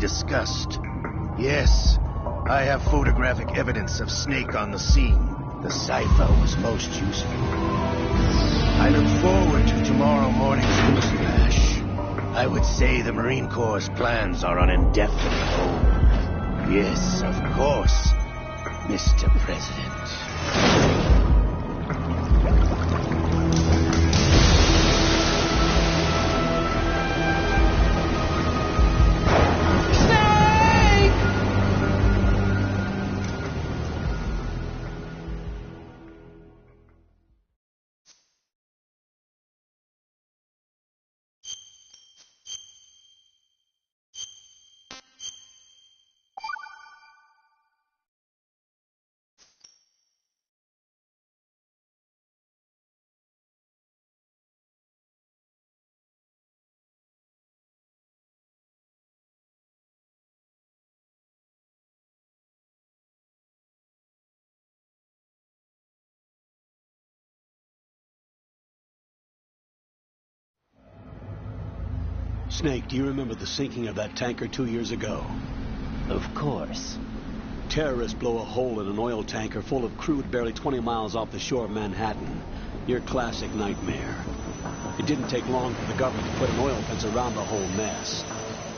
discussed. Yes, I have photographic evidence of Snake on the scene. The cipher was most useful. I look forward to tomorrow morning's news flash. I would say the Marine Corps' plans are on indefinite hold. Yes, of course, Mr. President. Snake, do you remember the sinking of that tanker 2 years ago? Of course. Terrorists blow a hole in an oil tanker full of crude barely 20 miles off the shore of Manhattan. Your classic nightmare. It didn't take long for the government to put an oil fence around the whole mess.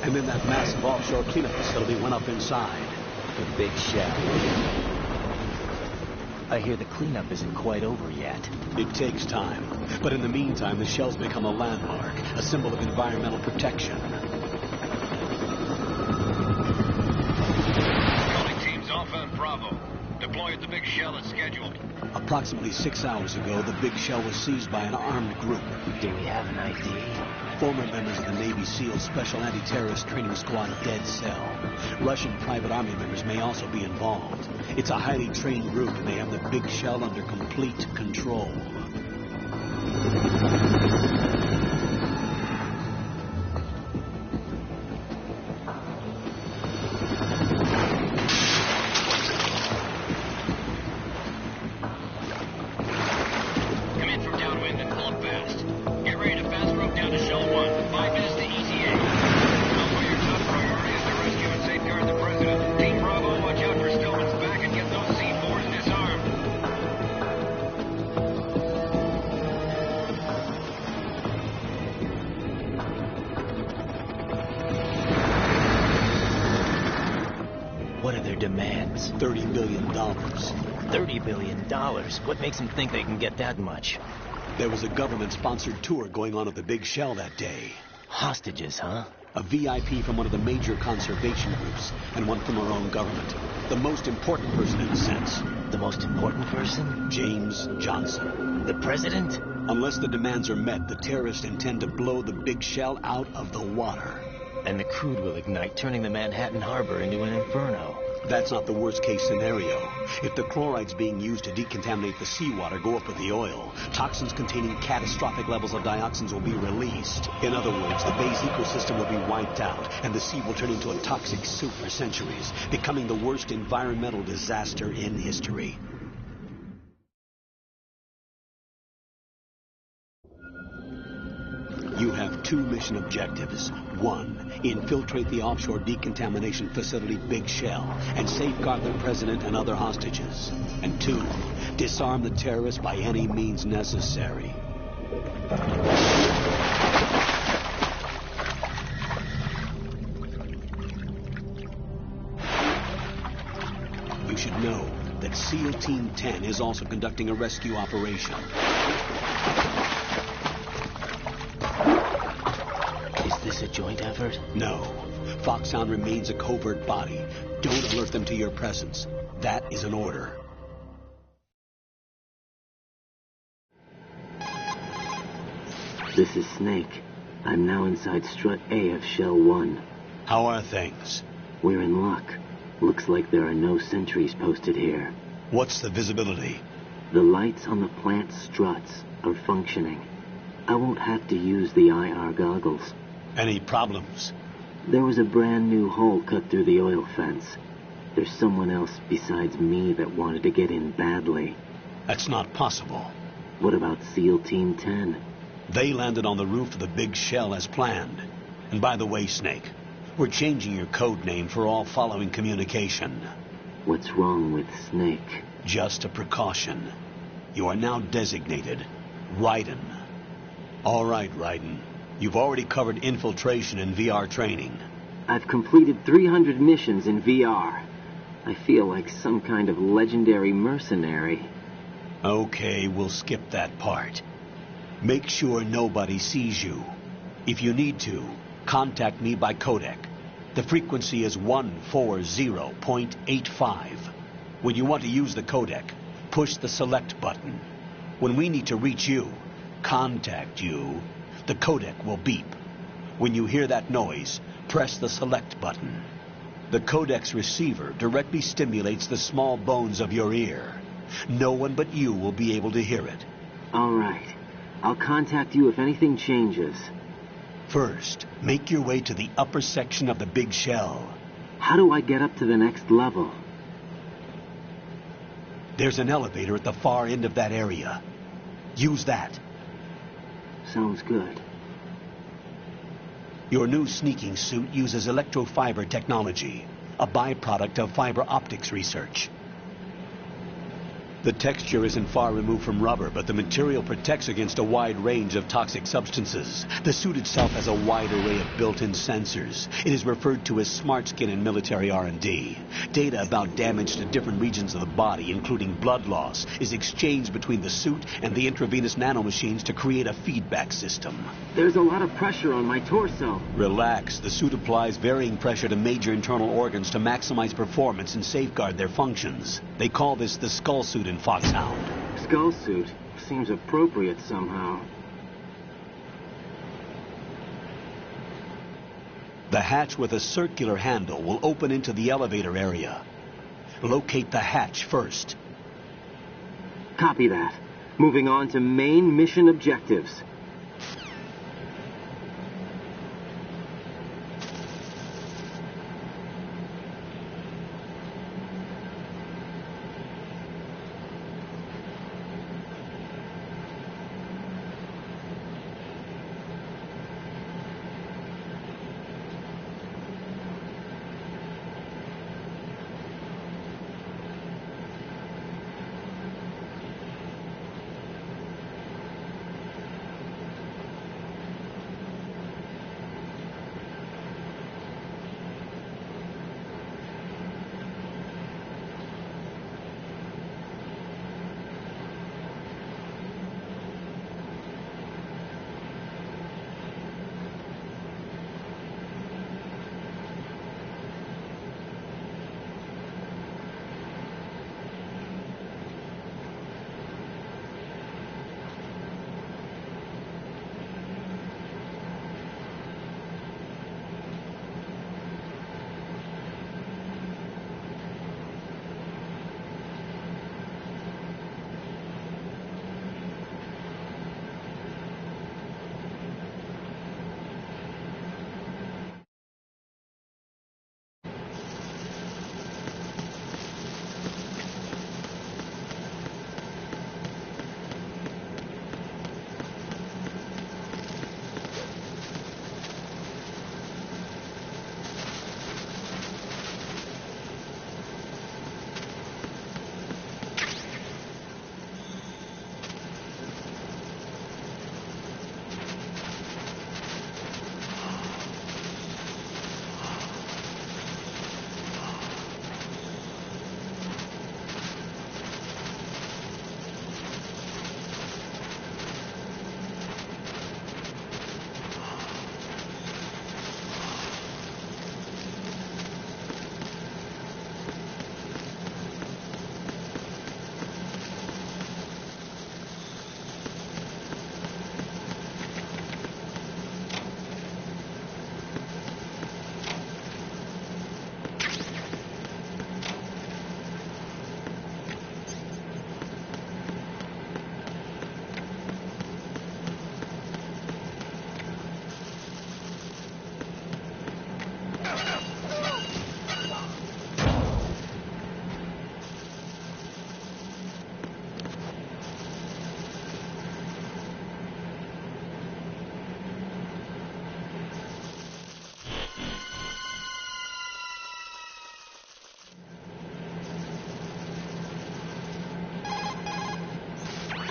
And then that massive offshore cleanup facility went up inside. The big shell. I hear the cleanup isn't quite over yet. It takes time. But in the meantime, the shell's become a landmark, a symbol of environmental protection. Calling teams Alpha and Bravo. Deploy at the big shell as scheduled. Approximately 6 hours ago, the big shell was seized by an armed group. Do we have an ID? Former members of the Navy SEAL Special Anti-Terrorist Training Squad Dead Cell. Russian private army members may also be involved. It's a highly trained group, and they have the big shell under complete control. Come in from downwind and pull up fast. Get ready to fast rope down to Shell 1. 5 minutes to ETA. Know your top priority is to rescue and safeguard the President. Team Bravo, watch out for Stillman's back and get those C4s disarmed. What are their demands? $30 billion. $30 billion? What makes them think they can get that much? There was a government-sponsored tour going on at the big shell that day. Hostages, huh? A VIP from one of the major conservation groups, and one from our own government. The most important person in a sense. The most important person? James Johnson. The president? Unless the demands are met, the terrorists intend to blow the big shell out of the water. And the crude will ignite, turning the Manhattan harbor into an inferno. That's not the worst-case scenario. If the chlorides being used to decontaminate the seawater go up with the oil, toxins containing catastrophic levels of dioxins will be released. In other words, the bay's ecosystem will be wiped out, and the sea will turn into a toxic soup for centuries, becoming the worst environmental disaster in history. You have 2 mission objectives. 1, infiltrate the offshore decontamination facility Big Shell and safeguard the president and other hostages. And 2, disarm the terrorists by any means necessary. You should know that SEAL Team 10 is also conducting a rescue operation. Is this a joint effort? No. Foxhound remains a covert body. Don't alert them to your presence. That is an order. This is Snake. I'm now inside Strut A of Shell 1. How are things? We're in luck. Looks like there are no sentries posted here. What's the visibility? The lights on the plant struts are functioning. I won't have to use the IR goggles. Any problems? There was a brand new hole cut through the oil fence. There's someone else besides me that wanted to get in badly. That's not possible. What about SEAL Team 10? They landed on the roof of the Big Shell as planned. And by the way, Snake, We're changing your code name for all following communication. What's wrong with Snake? Just a precaution. You are now designated Raiden. All right, Raiden. You've already covered infiltration and VR training. I've completed 300 missions in VR. I feel like some kind of legendary mercenary. Okay, we'll skip that part. Make sure nobody sees you. If you need to, contact me by codec. The frequency is 140.85. When you want to use the codec, push the select button. When we need to reach you, contact you, the codec will beep. When you hear that noise, press the select button. The codec's receiver directly stimulates the small bones of your ear. No one but you will be able to hear it. All right. I'll contact you if anything changes. First, make your way to the upper section of the big shell. How do I get up to the next level? There's an elevator at the far end of that area. Use that. Sounds good. Your new sneaking suit uses electrofiber technology, a byproduct of fiber optics research. The texture isn't far removed from rubber, but the material protects against a wide range of toxic substances. The suit itself has a wide array of built-in sensors. It is referred to as smart skin in military R&D. Data about damage to different regions of the body, including blood loss, is exchanged between the suit and the intravenous nanomachines to create a feedback system. There's a lot of pressure on my torso. Relax. The suit applies varying pressure to major internal organs to maximize performance and safeguard their functions. They call this the skull suit in Foxhound. Skull suit seems appropriate somehow. The hatch with a circular handle will open into the elevator area. Locate the hatch first. Copy that. Moving on to main mission objectives.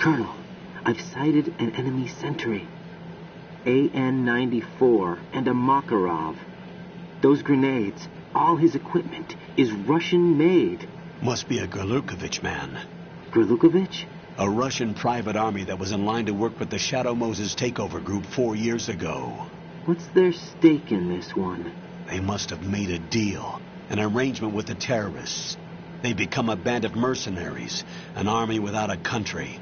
Colonel, I've sighted an enemy sentry. AN-94 and a Makarov. Those grenades, all his equipment, is Russian-made. Must be a Gerlukovich man. Gerlukovich? A Russian private army that was in line to work with the Shadow Moses takeover group 4 years ago. What's their stake in this one? They must have made a deal, an arrangement with the terrorists. They become a band of mercenaries, an army without a country.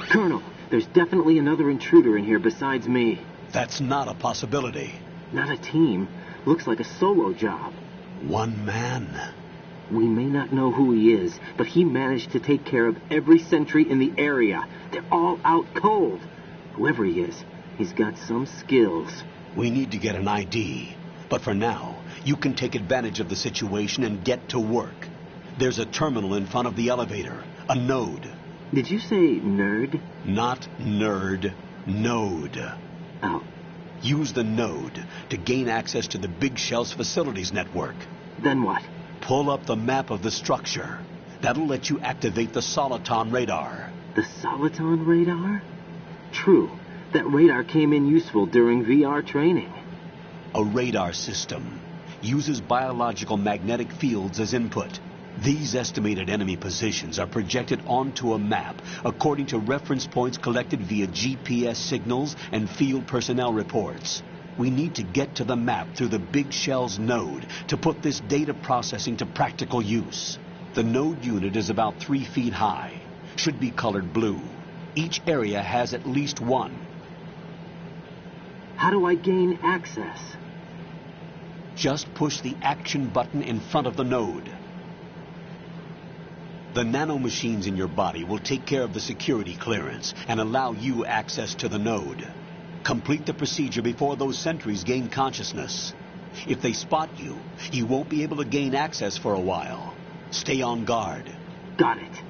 Colonel, there's definitely another intruder in here besides me. That's not a possibility. Not a team. Looks like a solo job. One man. We may not know who he is, but he managed to take care of every sentry in the area. They're all out cold. Whoever he is, he's got some skills. We need to get an ID. But for now, you can take advantage of the situation and get to work. There's a terminal in front of the elevator. A node. Did you say nerd? Not nerd. Node. Oh. Use the node to gain access to the Big Shell's facilities network. Then what? Pull up the map of the structure. That'll let you activate the Soliton radar. The Soliton radar? True. That radar came in useful during VR training. A radar system uses biological magnetic fields as input. These estimated enemy positions are projected onto a map according to reference points collected via GPS signals and field personnel reports. We need to get to the map through the Big Shell's node to put this data processing to practical use. The node unit is about 3 feet high. Should be colored blue. Each area has at least one. How do I gain access? Just push the action button in front of the node. The nanomachines in your body will take care of the security clearance and allow you access to the node. Complete the procedure before those sentries gain consciousness. If they spot you, you won't be able to gain access for a while. Stay on guard. Got it.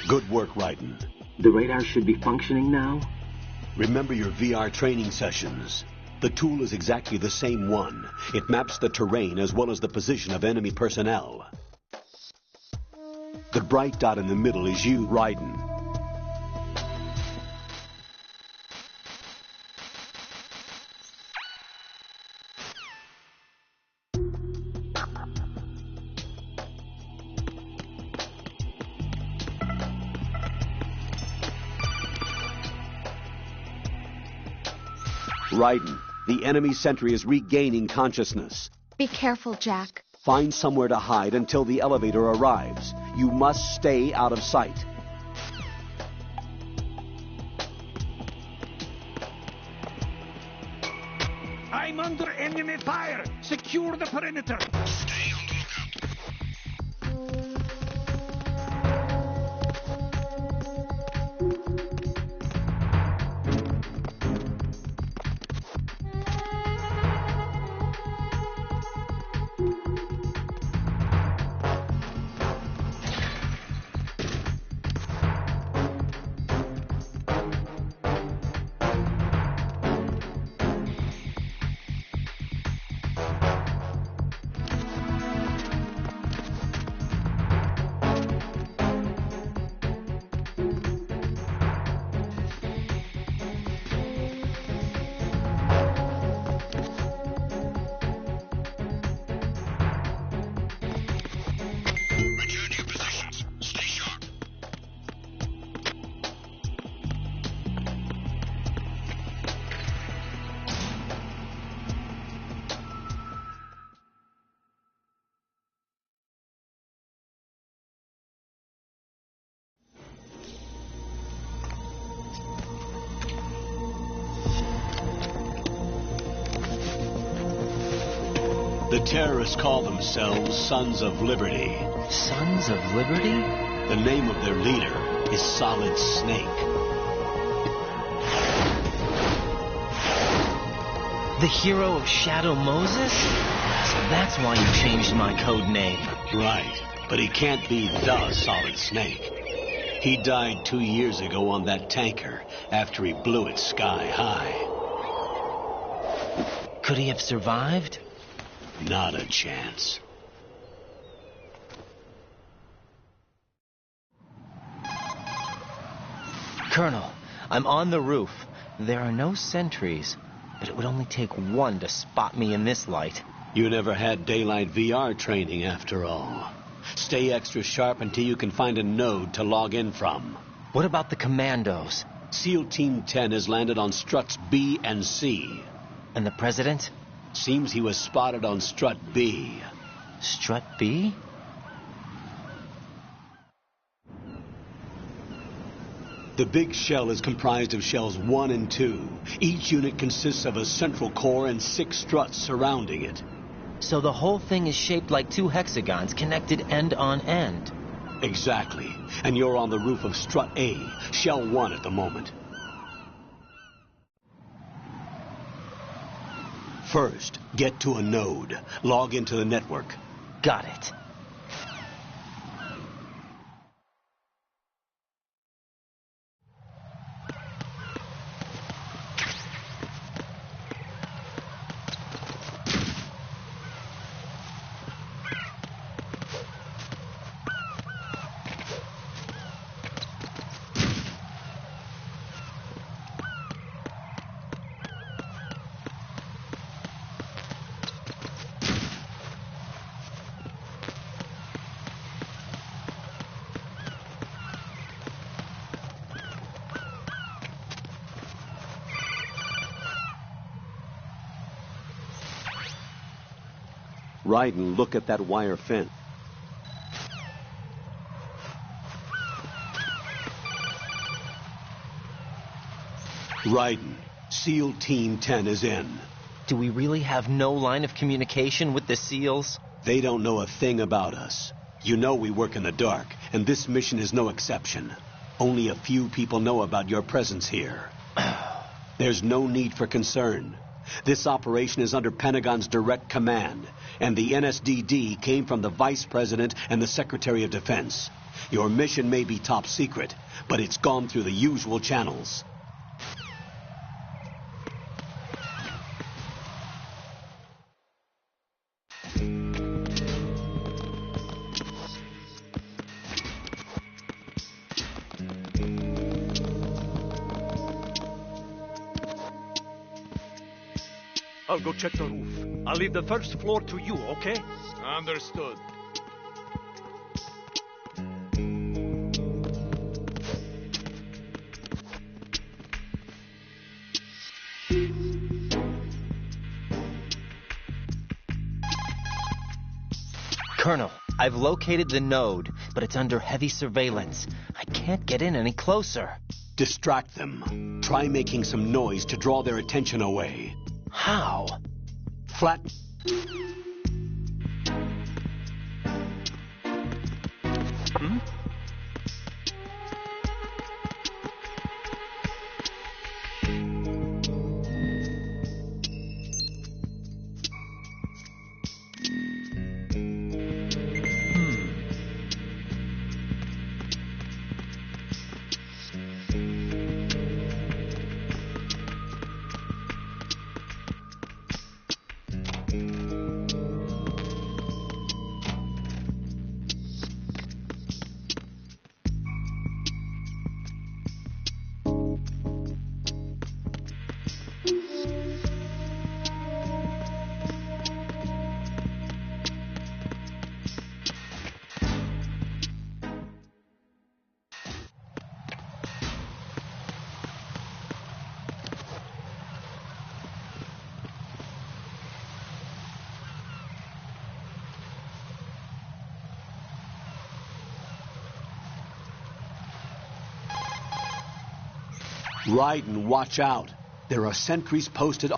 Good work, Raiden. The radar should be functioning now? Remember your VR training sessions. The tool is exactly the same one. It maps the terrain as well as the position of enemy personnel. The bright dot in the middle is you, Raiden. Raiden, the enemy sentry is regaining consciousness. Be careful, Jack. Find somewhere to hide until the elevator arrives. You must stay out of sight. I'm under enemy fire! Secure the perimeter! Stay on the lookout. The terrorists call themselves Sons of Liberty. Sons of Liberty? The name of their leader is Solid Snake. The hero of Shadow Moses? So that's why you changed my code name. Right, but he can't be the Solid Snake. He died 2 years ago on that tanker after he blew it sky high. Could he have survived? Not a chance. Colonel, I'm on the roof. There are no sentries, but it would only take one to spot me in this light. You never had daylight VR training after all. Stay extra sharp until you can find a node to log in from. What about the commandos? SEAL Team 10 has landed on struts B and C. And the president? Seems he was spotted on strut B. Strut B? The big shell is comprised of shells 1 and 2. Each unit consists of a central core and 6 struts surrounding it. So the whole thing is shaped like 2 hexagons connected end on end. Exactly. And you're on the roof of strut A, shell 1 at the moment. First, get to a node. Log into the network. Got it. Ryden, look at that wire fence. Ryden, SEAL Team 10 is in. Do we really have no line of communication with the SEALs? They don't know a thing about us. You know we work in the dark, and this mission is no exception. Only a few people know about your presence here. There's no need for concern. This operation is under Pentagon's direct command, and the NSDD came from the Vice President and the Secretary of Defense. Your mission may be top secret, but it's gone through the usual channels. I'll go check the roof. I'll leave the first floor to you, okay? Understood. Colonel, I've located the node, but it's under heavy surveillance. I can't get in any closer. Distract them. Try making some noise to draw their attention away. How? Flat... Ryden, watch out. There are sentries posted...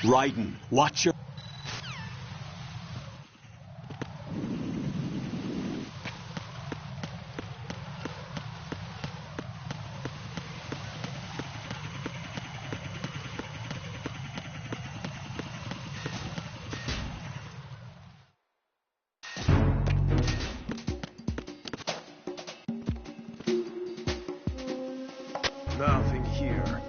Raiden, watch your... Nothing here.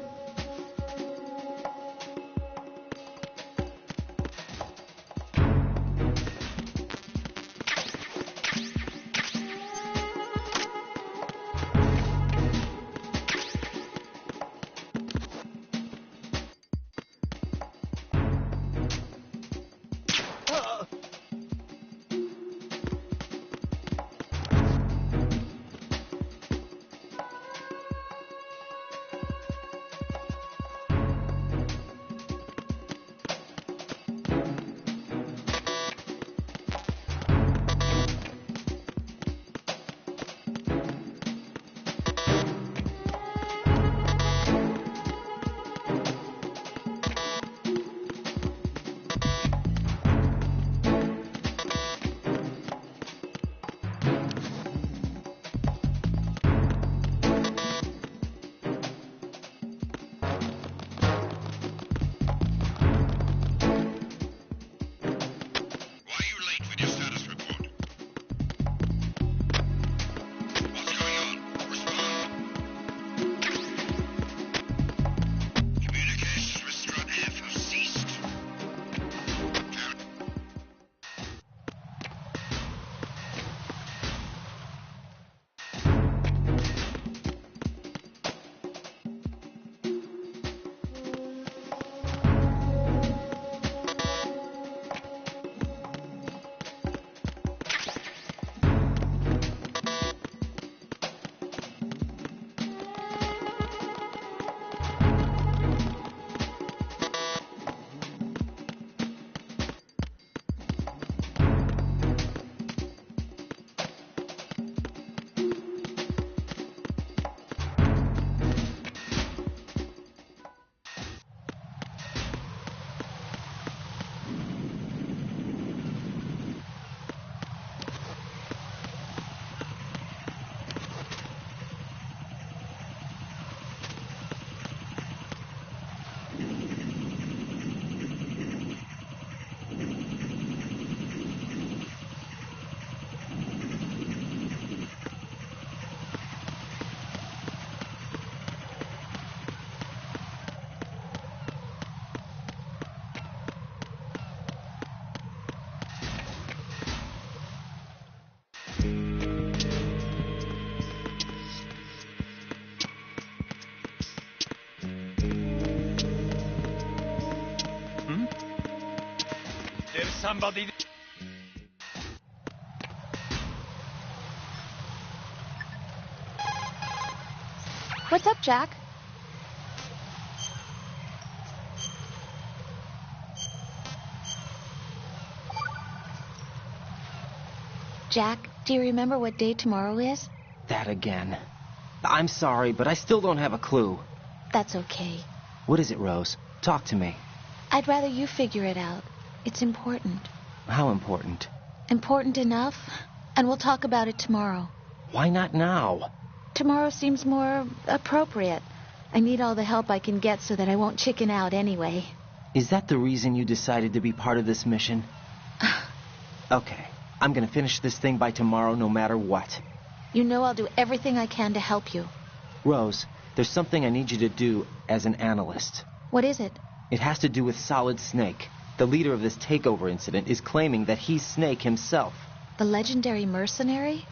Somebody... What's up, Jack? Jack, do you remember what day tomorrow is? That again. I'm sorry, but I still don't have a clue. That's okay. What is it, Rose? Talk to me. I'd rather you figure it out. It's important. How important? Important enough, and we'll talk about it tomorrow. Why not now? Tomorrow seems more appropriate. I need all the help I can get so that I won't chicken out anyway. Is that the reason you decided to be part of this mission? Okay, I'm gonna finish this thing by tomorrow no matter what. You know I'll do everything I can to help you. Rose, there's something I need you to do as an analyst. What is it? It has to do with Solid Snake. The leader of this takeover incident is claiming that he's Snake himself. The legendary mercenary?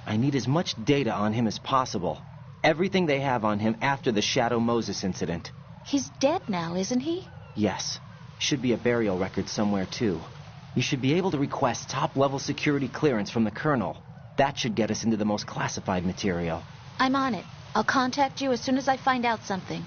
I need as much data on him as possible. Everything they have on him after the Shadow Moses incident. He's dead now, isn't he? Yes. Should be a burial record somewhere, too. You should be able to request top-level security clearance from the Colonel. That should get us into the most classified material. I'm on it. I'll contact you as soon as I find out something.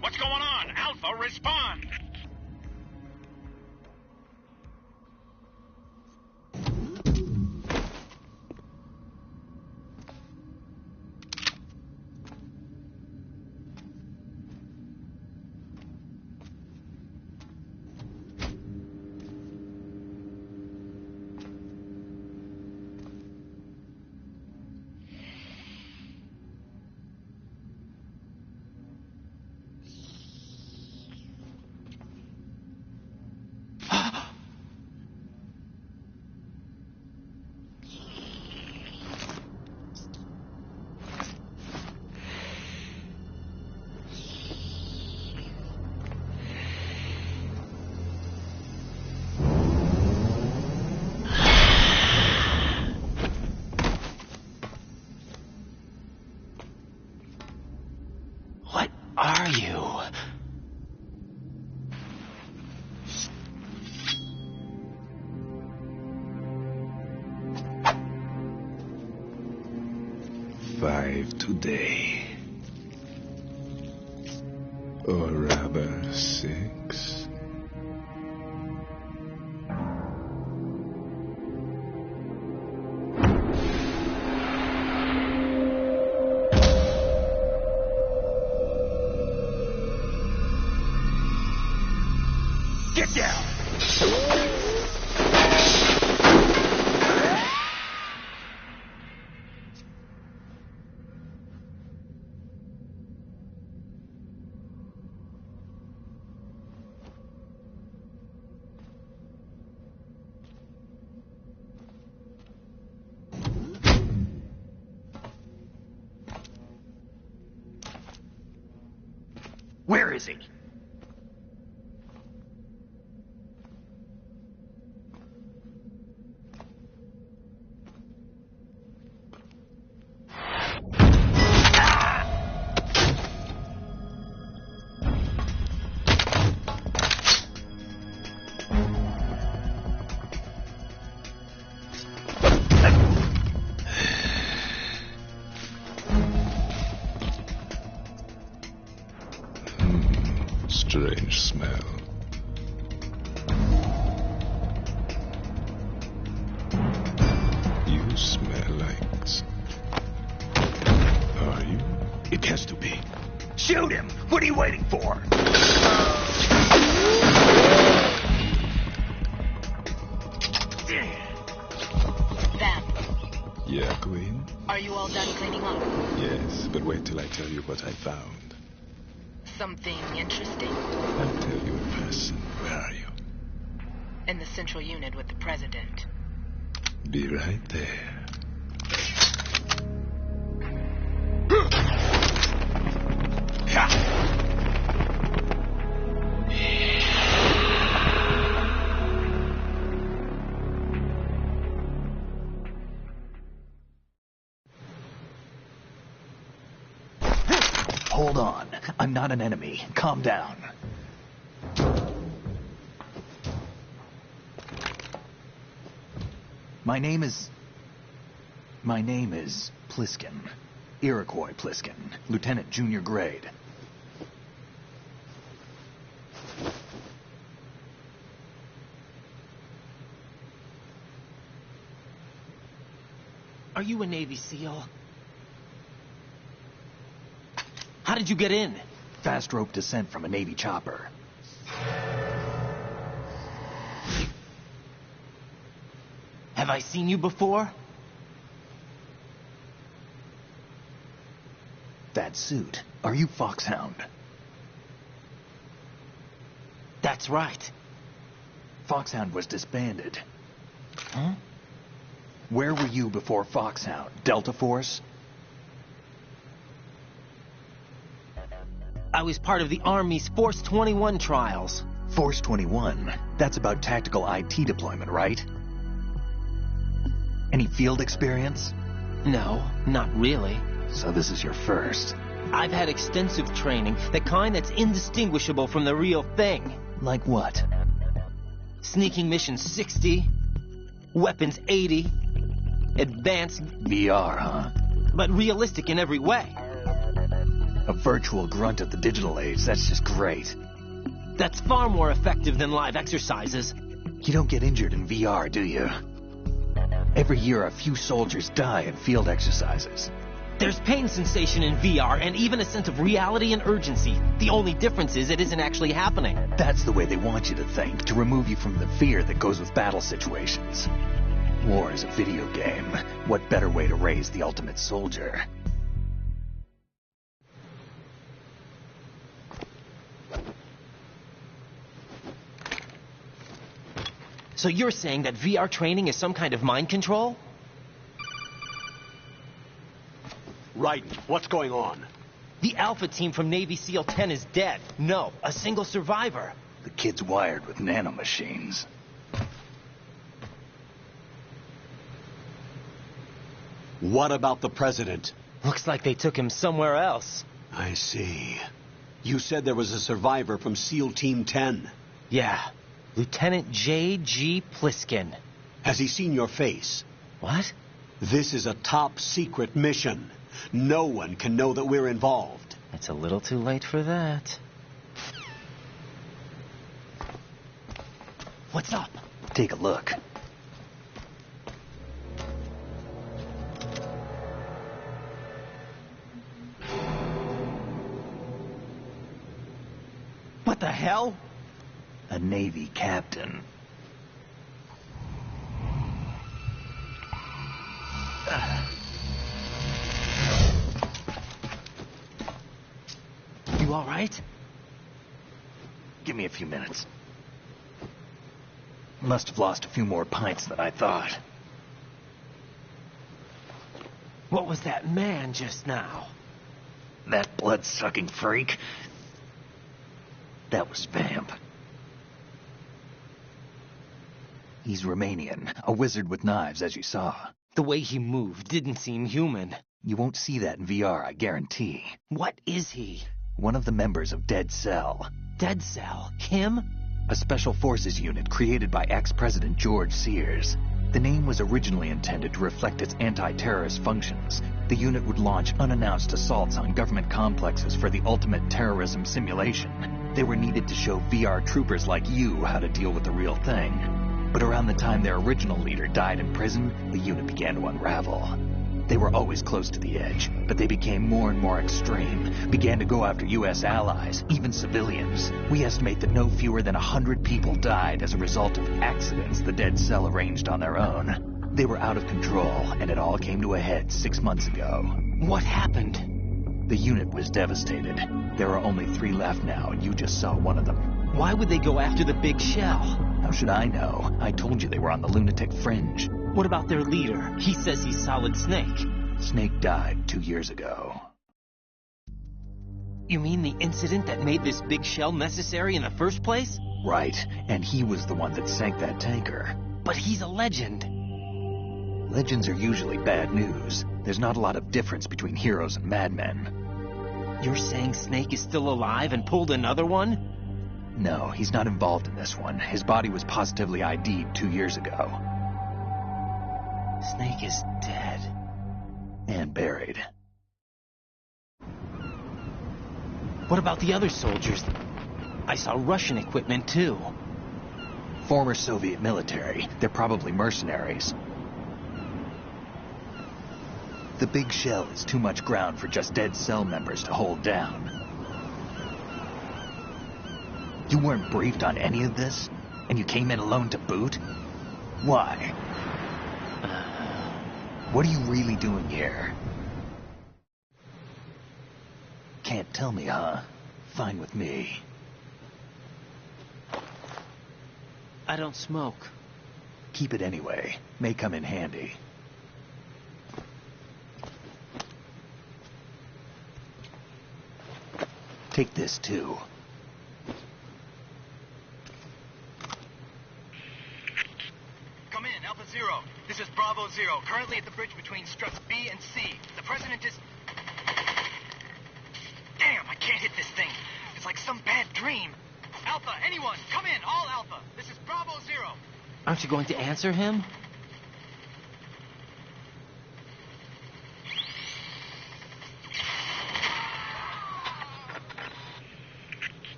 What's going on? Alpha, respond! Are you? Five today. Or rather, 6. Get down! Where is he? Strange smell. You smell like... Are you? It has to be. Shoot him! What are you waiting for? Van, Yeah, Queen? are you all done cleaning up? Yes, but wait till I tell you what I found. Something interesting? I'll tell you in person. Where are you? In the central unit with the president. Be right there. Hold on. I'm not an enemy. Calm down. My name is Pliskin. Iroquois Pliskin. Lieutenant Junior Grade. Are you a Navy SEAL? How did you get in? Fast rope descent from a Navy chopper. Have I seen you before? That suit. Are you Foxhound? That's right. Foxhound was disbanded. Huh? Where were you before Foxhound? Delta Force? I was part of the Army's Force 21 trials. Force 21? That's about tactical IT deployment, right? Any field experience? No, not really. So this is your first. I've had extensive training, the kind that's indistinguishable from the real thing. Like what? Sneaking mission 60, weapons 80, advanced... VR, huh? But realistic in every way. A virtual grunt of the digital age, that's just great. That's far more effective than live exercises. You don't get injured in VR, do you? Every year a few soldiers die in field exercises. There's pain sensation in VR and even a sense of reality and urgency. The only difference is it isn't actually happening. That's the way they want you to think, to remove you from the fear that goes with battle situations. War is a video game. What better way to raise the ultimate soldier? So you're saying that VR training is some kind of mind control? Right. What's going on? The Alpha team from Navy SEAL 10 is dead. No, a single survivor. The kid's wired with nanomachines. What about the president? Looks like they took him somewhere else. I see. You said there was a survivor from SEAL Team 10. Yeah. Lieutenant J.G. Pliskin. Has he seen your face? What? This is a top secret mission. No one can know that we're involved. It's a little too late for that. What's up? Take a look. What the hell? A Navy captain. You all right? Give me a few minutes. Must have lost a few more pints than I thought. What was that man just now? That blood-sucking freak? That was Vamp. He's Romanian, a wizard with knives, as you saw. The way he moved didn't seem human. You won't see that in VR, I guarantee. What is he? One of the members of Dead Cell. Dead Cell? Him? A special forces unit created by ex-President George Sears. The name was originally intended to reflect its anti-terrorist functions. The unit would launch unannounced assaults on government complexes for the ultimate terrorism simulation. They were needed to show VR troopers like you how to deal with the real thing. But around the time their original leader died in prison, the unit began to unravel. They were always close to the edge, but they became more and more extreme, began to go after U.S. allies, even civilians. We estimate that no fewer than 100 people died as a result of accidents the Dead Cell arranged on their own. They were out of control, and it all came to a head 6 months ago. What happened? The unit was devastated. There are only 3 left now, and you just saw one of them. Why would they go after the big shell? How should I know? I told you they were on the lunatic fringe. What about their leader? He says he's Solid Snake. Snake died 2 years ago. You mean the incident that made this big shell necessary in the first place? Right, and he was the one that sank that tanker. But he's a legend. Legends are usually bad news. There's not a lot of difference between heroes and madmen. You're saying Snake is still alive and pulled another one? No, he's not involved in this one. His body was positively ID'd 2 years ago. Snake is dead. And buried. What about the other soldiers? I saw Russian equipment, too. Former Soviet military. They're probably mercenaries. The big shell is too much ground for just dead cell members to hold down. You weren't briefed on any of this? And you came in alone to boot? Why? What are you really doing here? Can't tell me, huh? Fine with me. I don't smoke. Keep it anyway. May come in handy. Take this, too. Come in, Alpha Zero. This is Bravo Zero, currently at the bridge between struts B and C. The President is... Damn, I can't hit this thing. It's like some bad dream. Alpha, anyone, come in, all Alpha. This is Bravo Zero. Aren't you going to answer him?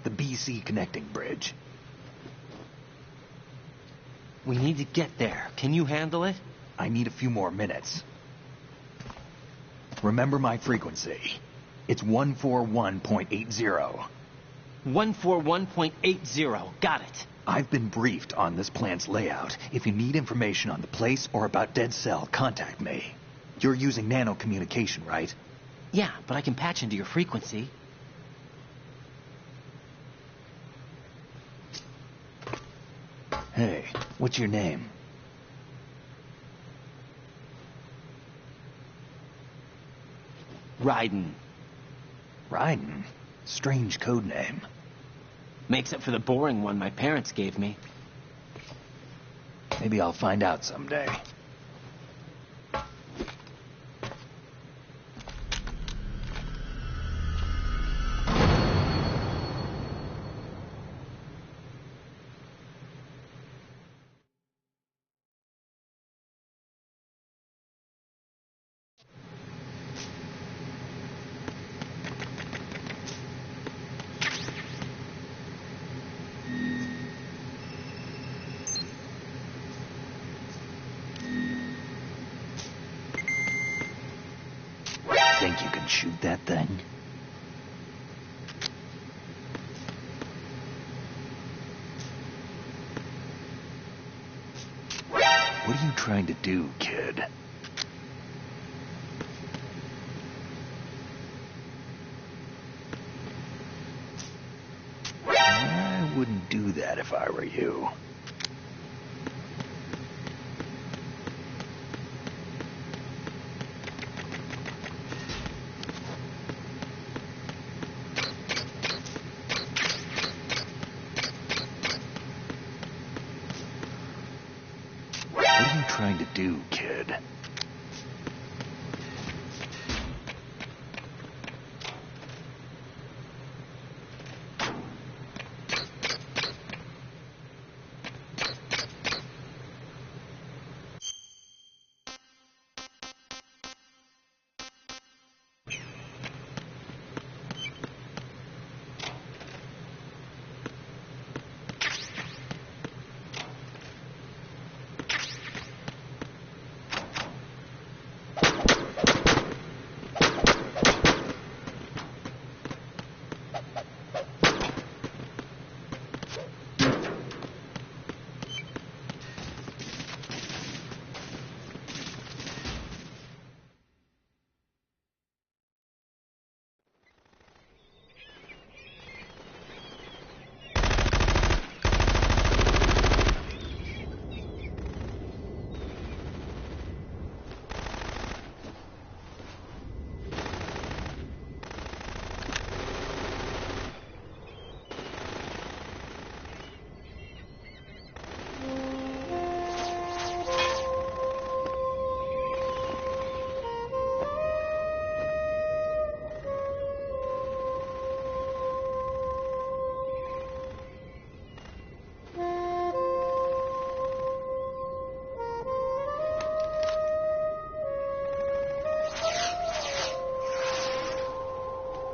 The BC connecting bridge. We need to get there. Can you handle it? I need a few more minutes. Remember my frequency. It's 141.80. 141.80. Got it. I've been briefed on this plant's layout. If you need information on the place or about Dead Cell, contact me. You're using nano communication, right? Yeah, but I can patch into your frequency. Hey, what's your name? Raiden. Raiden? Strange code name. Makes up for the boring one my parents gave me. Maybe I'll find out someday. Think you can shoot that thing? What are you trying to do, kid? I wouldn't do that if I were you. What are you trying to do, kid?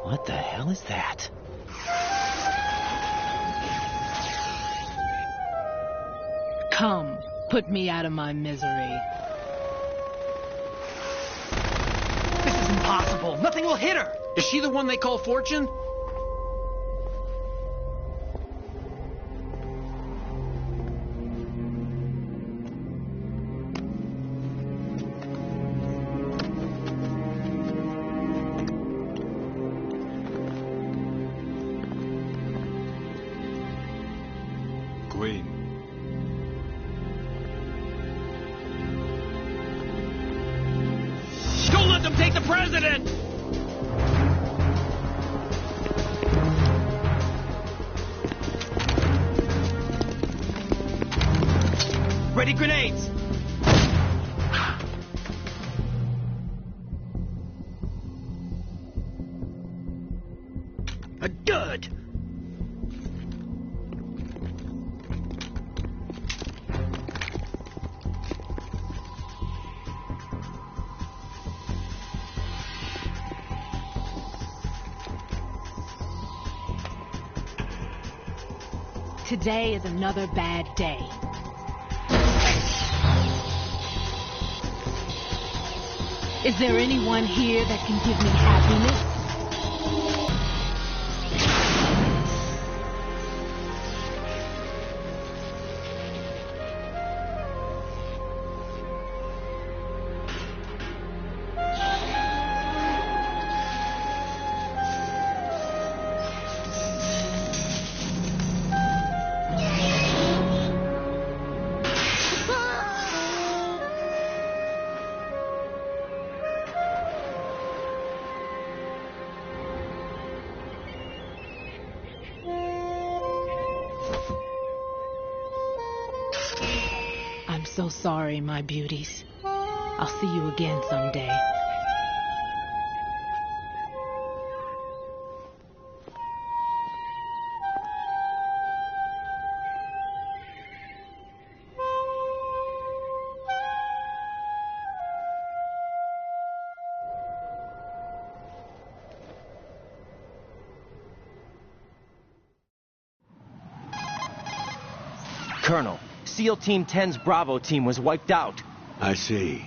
What the hell is that? Come. Put me out of my misery. This is impossible. Nothing will hit her. Is she the one they call Fortune? Queen. Don't let them take the president! Ready grenades! A dud! Today is another bad day. Is there anyone here that can give me happiness? I'm so sorry, my beauties. I'll see you again someday. Colonel, SEAL Team 10's Bravo team was wiped out. I see.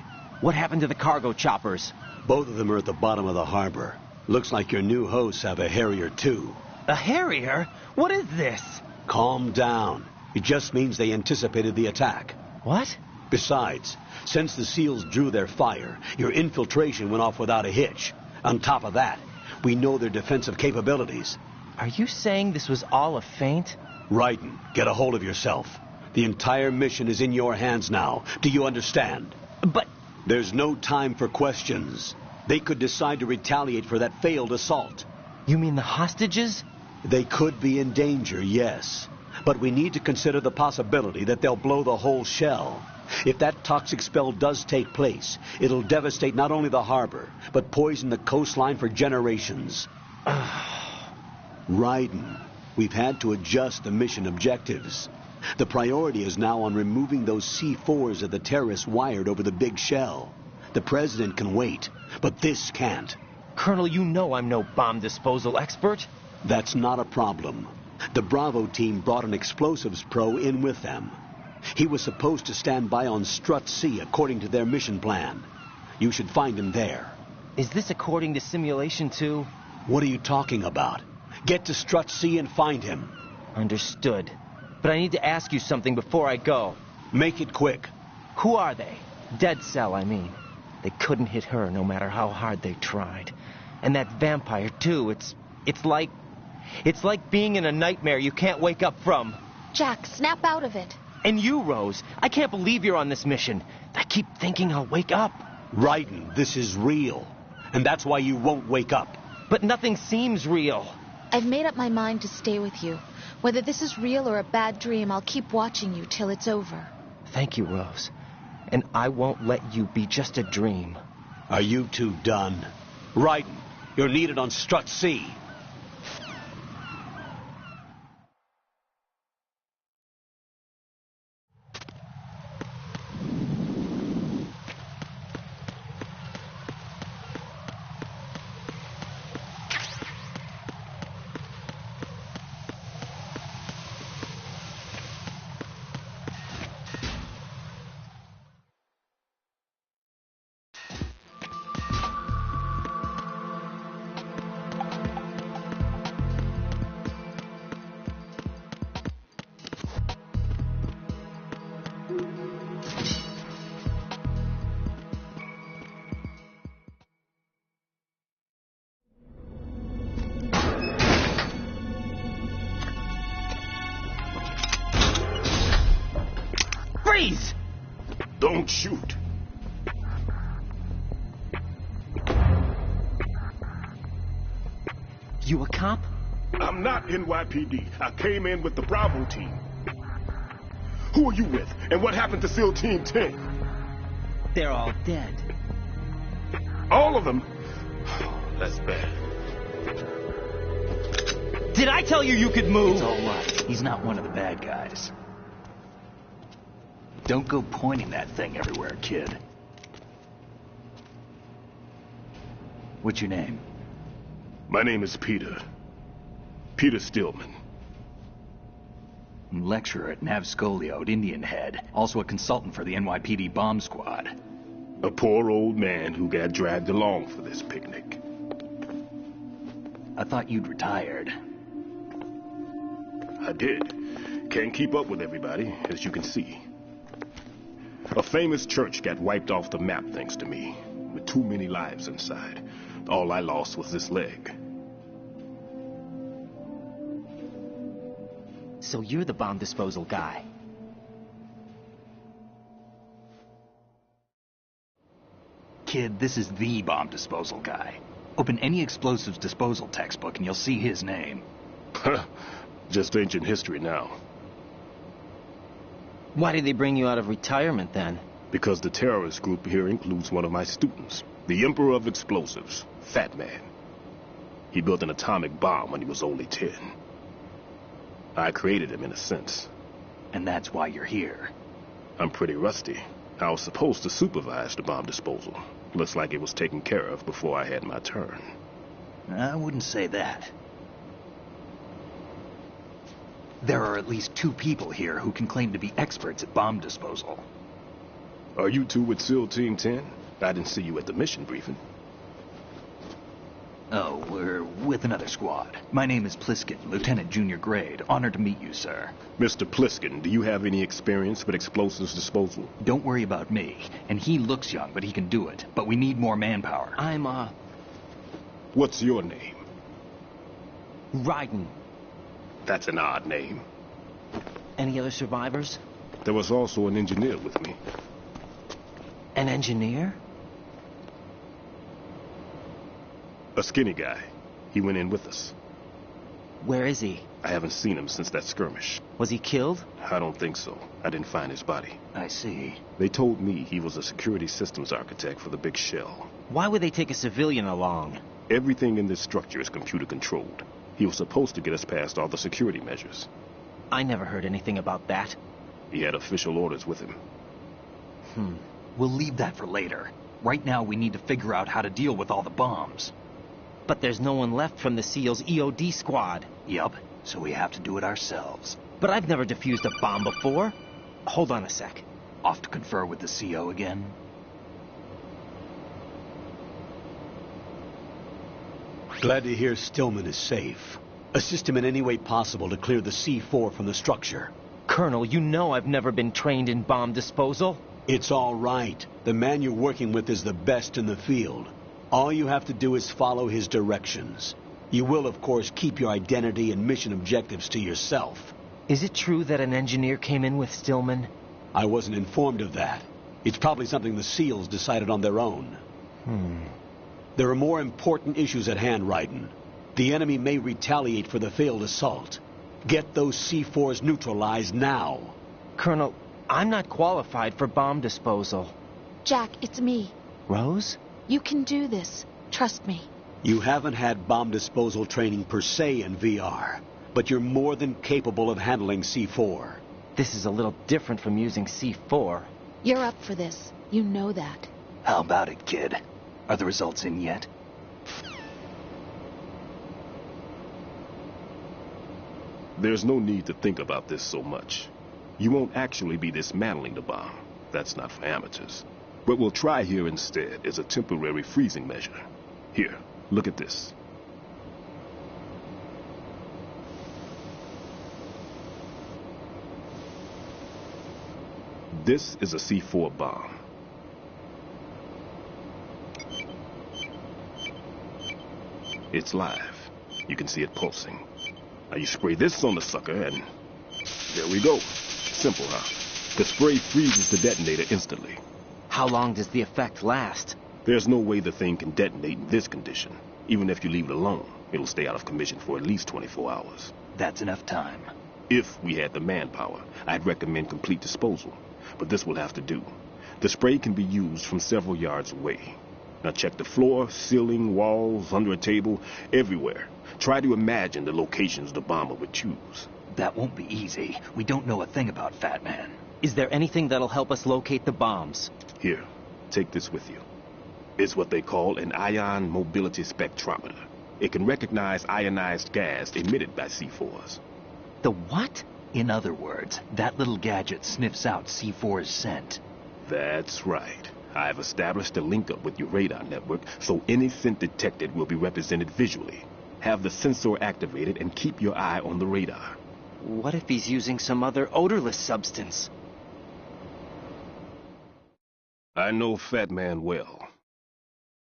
What happened to the cargo choppers? Both of them are at the bottom of the harbor. Looks like your new hosts have a Harrier too. A Harrier? What is this? Calm down. It just means they anticipated the attack. What? Besides, since the SEALs drew their fire, your infiltration went off without a hitch. On top of that, we know their defensive capabilities. Are you saying this was all a feint? Raiden, get a hold of yourself. The entire mission is in your hands now. Do you understand? But... There's no time for questions. They could decide to retaliate for that failed assault. You mean the hostages? They could be in danger, yes. But we need to consider the possibility that they'll blow the whole shell. If that toxic spell does take place, it'll devastate not only the harbor, but poison the coastline for generations. Raiden, we've had to adjust the mission objectives. The priority is now on removing those C4s that the terrorists wired over the big shell. The president can wait, but this can't. Colonel, you know I'm no bomb disposal expert. That's not a problem. The Bravo team brought an explosives pro in with them. He was supposed to stand by on Strut C according to their mission plan. You should find him there. Is this according to Simulation 2? What are you talking about? Get to Strut C and find him. Understood. But I need to ask you something before I go. Make it quick. Who are they? Dead Cell, I mean. They couldn't hit her no matter how hard they tried. And that vampire, too. It's like being in a nightmare you can't wake up from. Jack, snap out of it. And you, Rose. I can't believe you're on this mission. I keep thinking I'll wake up. Raiden, this is real. And that's why you won't wake up. But nothing seems real. I've made up my mind to stay with you. Whether this is real or a bad dream, I'll keep watching you till it's over. Thank you, Rose. And I won't let you be just a dream. Are you two done? Raiden, you're needed on Strut C. Freeze! Don't shoot. You a cop? I'm not NYPD. I came in with the Bravo team. Who are you with? And what happened to SEAL Team 10? They're all dead. All of them? That's bad. Did I tell you could move? It's all right. He's not one of the bad guys. Don't go pointing that thing everywhere, kid. What's your name? My name is Peter. Peter Stillman. Lecturer at Navscolio at Indian Head. Also a consultant for the NYPD bomb squad. A poor old man who got dragged along for this picnic. I thought you'd retired. I did. Can't keep up with everybody, as you can see. A famous church got wiped off the map thanks to me, with too many lives inside. All I lost was this leg. So you're the bomb disposal guy. Kid, this is the bomb disposal guy. Open any explosives disposal textbook and you'll see his name. Just ancient history now. Why did they bring you out of retirement then? Because the terrorist group here includes one of my students, the Emperor of Explosives, Fat Man. He built an atomic bomb when he was only 10. I created him in a sense. And that's why you're here. I'm pretty rusty. I was supposed to supervise the bomb disposal. Looks like it was taken care of before I had my turn. I wouldn't say that. There are at least 2 people here who can claim to be experts at bomb disposal. Are you two with SEAL Team 10? I didn't see you at the mission briefing. Oh, we're with another squad. My name is Pliskin, Lieutenant Junior Grade. Honored to meet you, sir. Mr. Pliskin, do you have any experience with explosives disposal? Don't worry about me. And he looks young, but he can do it. But we need more manpower. I'm, What's your name? Raiden. That's an odd name. Any other survivors? There was also an engineer with me. An engineer? A skinny guy. He went in with us. Where is he? I haven't seen him since that skirmish. Was he killed? I don't think so. I didn't find his body. I see. They told me he was a security systems architect for the big shell. Why would they take a civilian along? Everything in this structure is computer controlled. He was supposed to get us past all the security measures. I never heard anything about that. He had official orders with him. We'll leave that for later. Right now we need to figure out how to deal with all the bombs. But there's no one left from the SEAL's EOD squad. Yup, so we have to do it ourselves. But I've never defused a bomb before. Hold on a sec. Off to confer with the CO again? Glad to hear Stillman is safe. Assist him in any way possible to clear the C4 from the structure. Colonel, you know I've never been trained in bomb disposal. It's all right. The man you're working with is the best in the field. All you have to do is follow his directions. You will, of course, keep your identity and mission objectives to yourself. Is it true that an engineer came in with Stillman? I wasn't informed of that. It's probably something the SEALs decided on their own. There are more important issues at hand, Raiden. The enemy may retaliate for the failed assault. Get those C4s neutralized now. Colonel, I'm not qualified for bomb disposal. Jack, it's me. Rose? You can do this. Trust me. You haven't had bomb disposal training per se in VR, but you're more than capable of handling C4. This is a little different from using C4. You're up for this. You know that. How about it, kid? Are the results in yet? There's no need to think about this so much. You won't actually be dismantling the bomb. That's not for amateurs. What we'll try here instead is a temporary freezing measure. Here, look at this. This is a C4 bomb. It's live. You can see it pulsing. Now you spray this on the sucker and there we go. Simple, huh? The spray freezes the detonator instantly. How long does the effect last? There's no way the thing can detonate in this condition. Even if you leave it alone, it'll stay out of commission for at least 24 hours. That's enough time. If we had the manpower, I'd recommend complete disposal. But this will have to do. The spray can be used from several yards away. Now check the floor, ceiling, walls, under a table, everywhere. Try to imagine the locations the bomber would choose. That won't be easy. We don't know a thing about Fat Man. Is there anything that'll help us locate the bombs? Here, take this with you. It's what they call an ion mobility spectrometer. It can recognize ionized gas emitted by C4s. The what? In other words, that little gadget sniffs out C4's scent. That's right. I've established a link up with your radar network, so any scent detected will be represented visually. Have the sensor activated and keep your eye on the radar. What if he's using some other odorless substance? I know Fat Man well.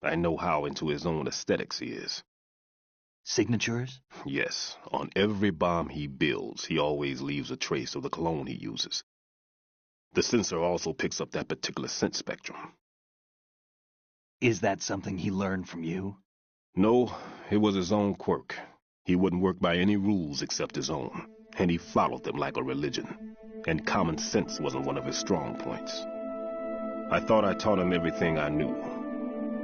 I know how into his own aesthetics he is. Signatures? Yes. On every bomb he builds, he always leaves a trace of the cologne he uses. The sensor also picks up that particular scent spectrum. Is that something he learned from you? No, it was his own quirk. He wouldn't work by any rules except his own, and he followed them like a religion. And common sense wasn't one of his strong points. I thought I taught him everything I knew.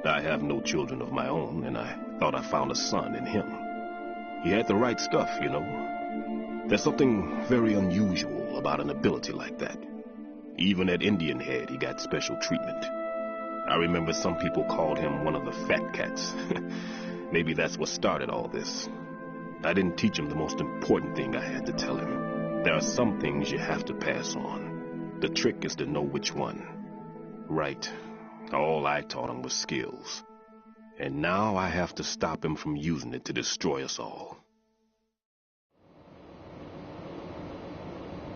I have no children of my own, and I thought I found a son in him. He had the right stuff, you know. There's something very unusual about an ability like that. Even at Indian Head, he got special treatment. I remember some people called him one of the fat cats. Maybe that's what started all this. I didn't teach him the most important thing I had to tell him. There are some things you have to pass on. The trick is to know which one. Right. All I taught him was skills. And now I have to stop him from using it to destroy us all.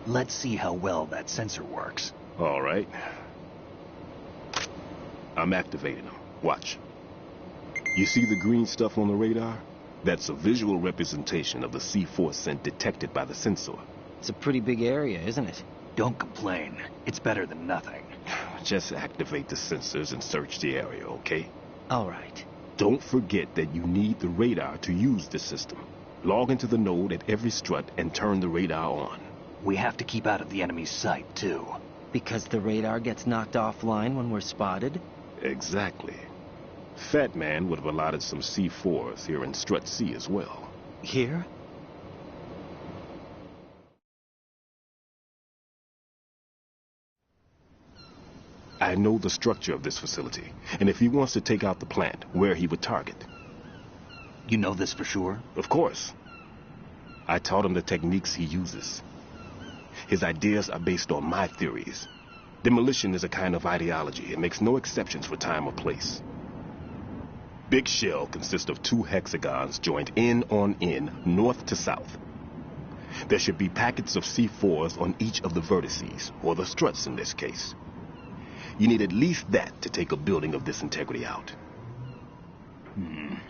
Let's see how well that sensor works. All right. I'm activating them. Watch. You see the green stuff on the radar? That's a visual representation of the C4 scent detected by the sensor. It's a pretty big area, isn't it? Don't complain. It's better than nothing. Just activate the sensors and search the area, okay? All right. Don't forget that you need the radar to use the system. Log into the node at every strut and turn the radar on. We have to keep out of the enemy's sight, too. Because the radar gets knocked offline when we're spotted? Exactly. Fat Man would have allotted some C4s here in Strut C as well. Here? I know the structure of this facility, and if he wants to take out the plant, where he would target. You know this for sure? Of course. I taught him the techniques he uses. His ideas are based on my theories. Demolition is a kind of ideology. It makes no exceptions for time or place. Big shell consists of 2 hexagons joined end on end, north to south. There should be packets of C4s on each of the vertices, or the struts in this case. You need at least that to take a building of this integrity out.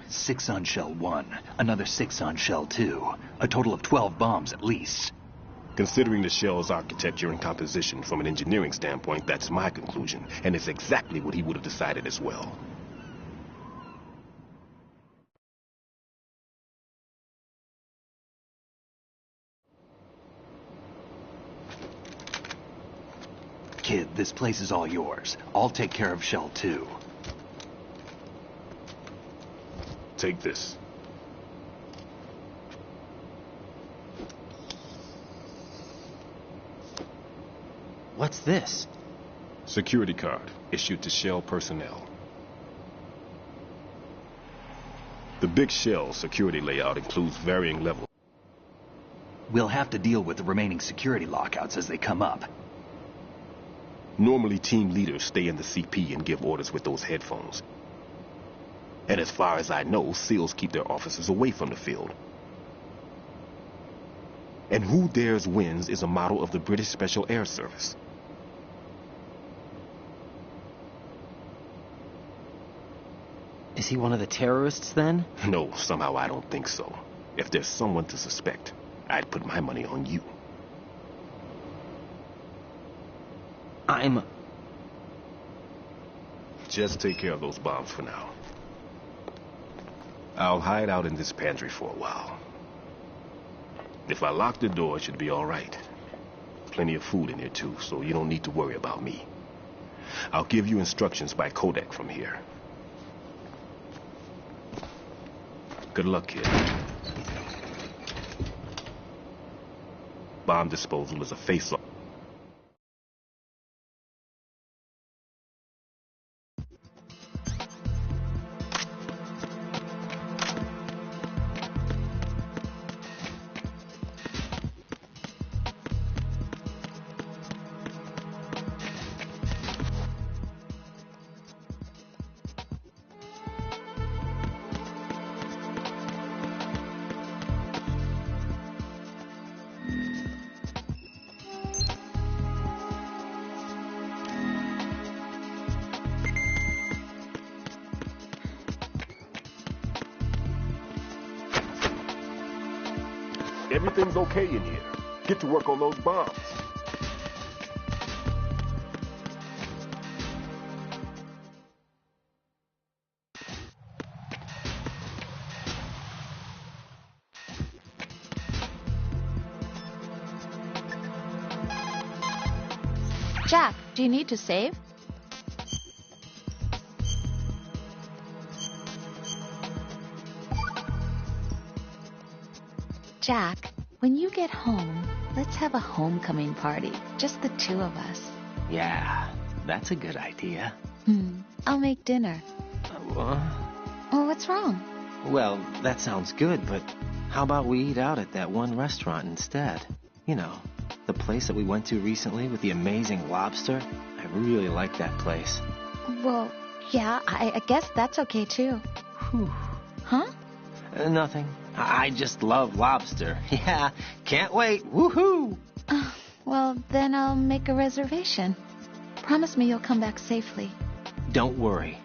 6 on shell 1, another 6 on shell 2. A total of 12 bombs at least. Considering the shell's architecture and composition from an engineering standpoint, that's my conclusion, and it's exactly what he would have decided as well. Kid, this place is all yours. I'll take care of shell 2. Take this. What's this? Security card, issued to Shell personnel. The Big Shell security layout includes varying levels. We'll have to deal with the remaining security lockouts as they come up. Normally, team leaders stay in the CP and give orders with those headphones. And as far as I know, SEALs keep their officers away from the field. And who dares wins is a motto of the British Special Air Service. Is he one of the terrorists, then? No, somehow I don't think so. If there's someone to suspect, I'd put my money on you. Just take care of those bombs for now. I'll hide out in this pantry for a while. If I lock the door, it should be all right. Plenty of food in here, too, so you don't need to worry about me. I'll give you instructions by Kodak from here. Good luck, kid. Bomb disposal is a face-off. Everything's okay in here. Get to work on those bombs. Jack, do you need to save? Jack, when you get home, let's have a homecoming party. Just the two of us. Yeah, that's a good idea. I'll make dinner. Oh, what's wrong? Well, that sounds good, but how about we eat out at that one restaurant instead? You know, the place that we went to recently with the amazing lobster. I really like that place. Well, yeah, I guess that's okay too. Whew. Huh? Nothing. I just love lobster. Yeah, can't wait. Woohoo! Well, then I'll make a reservation. Promise me you'll come back safely. Don't worry.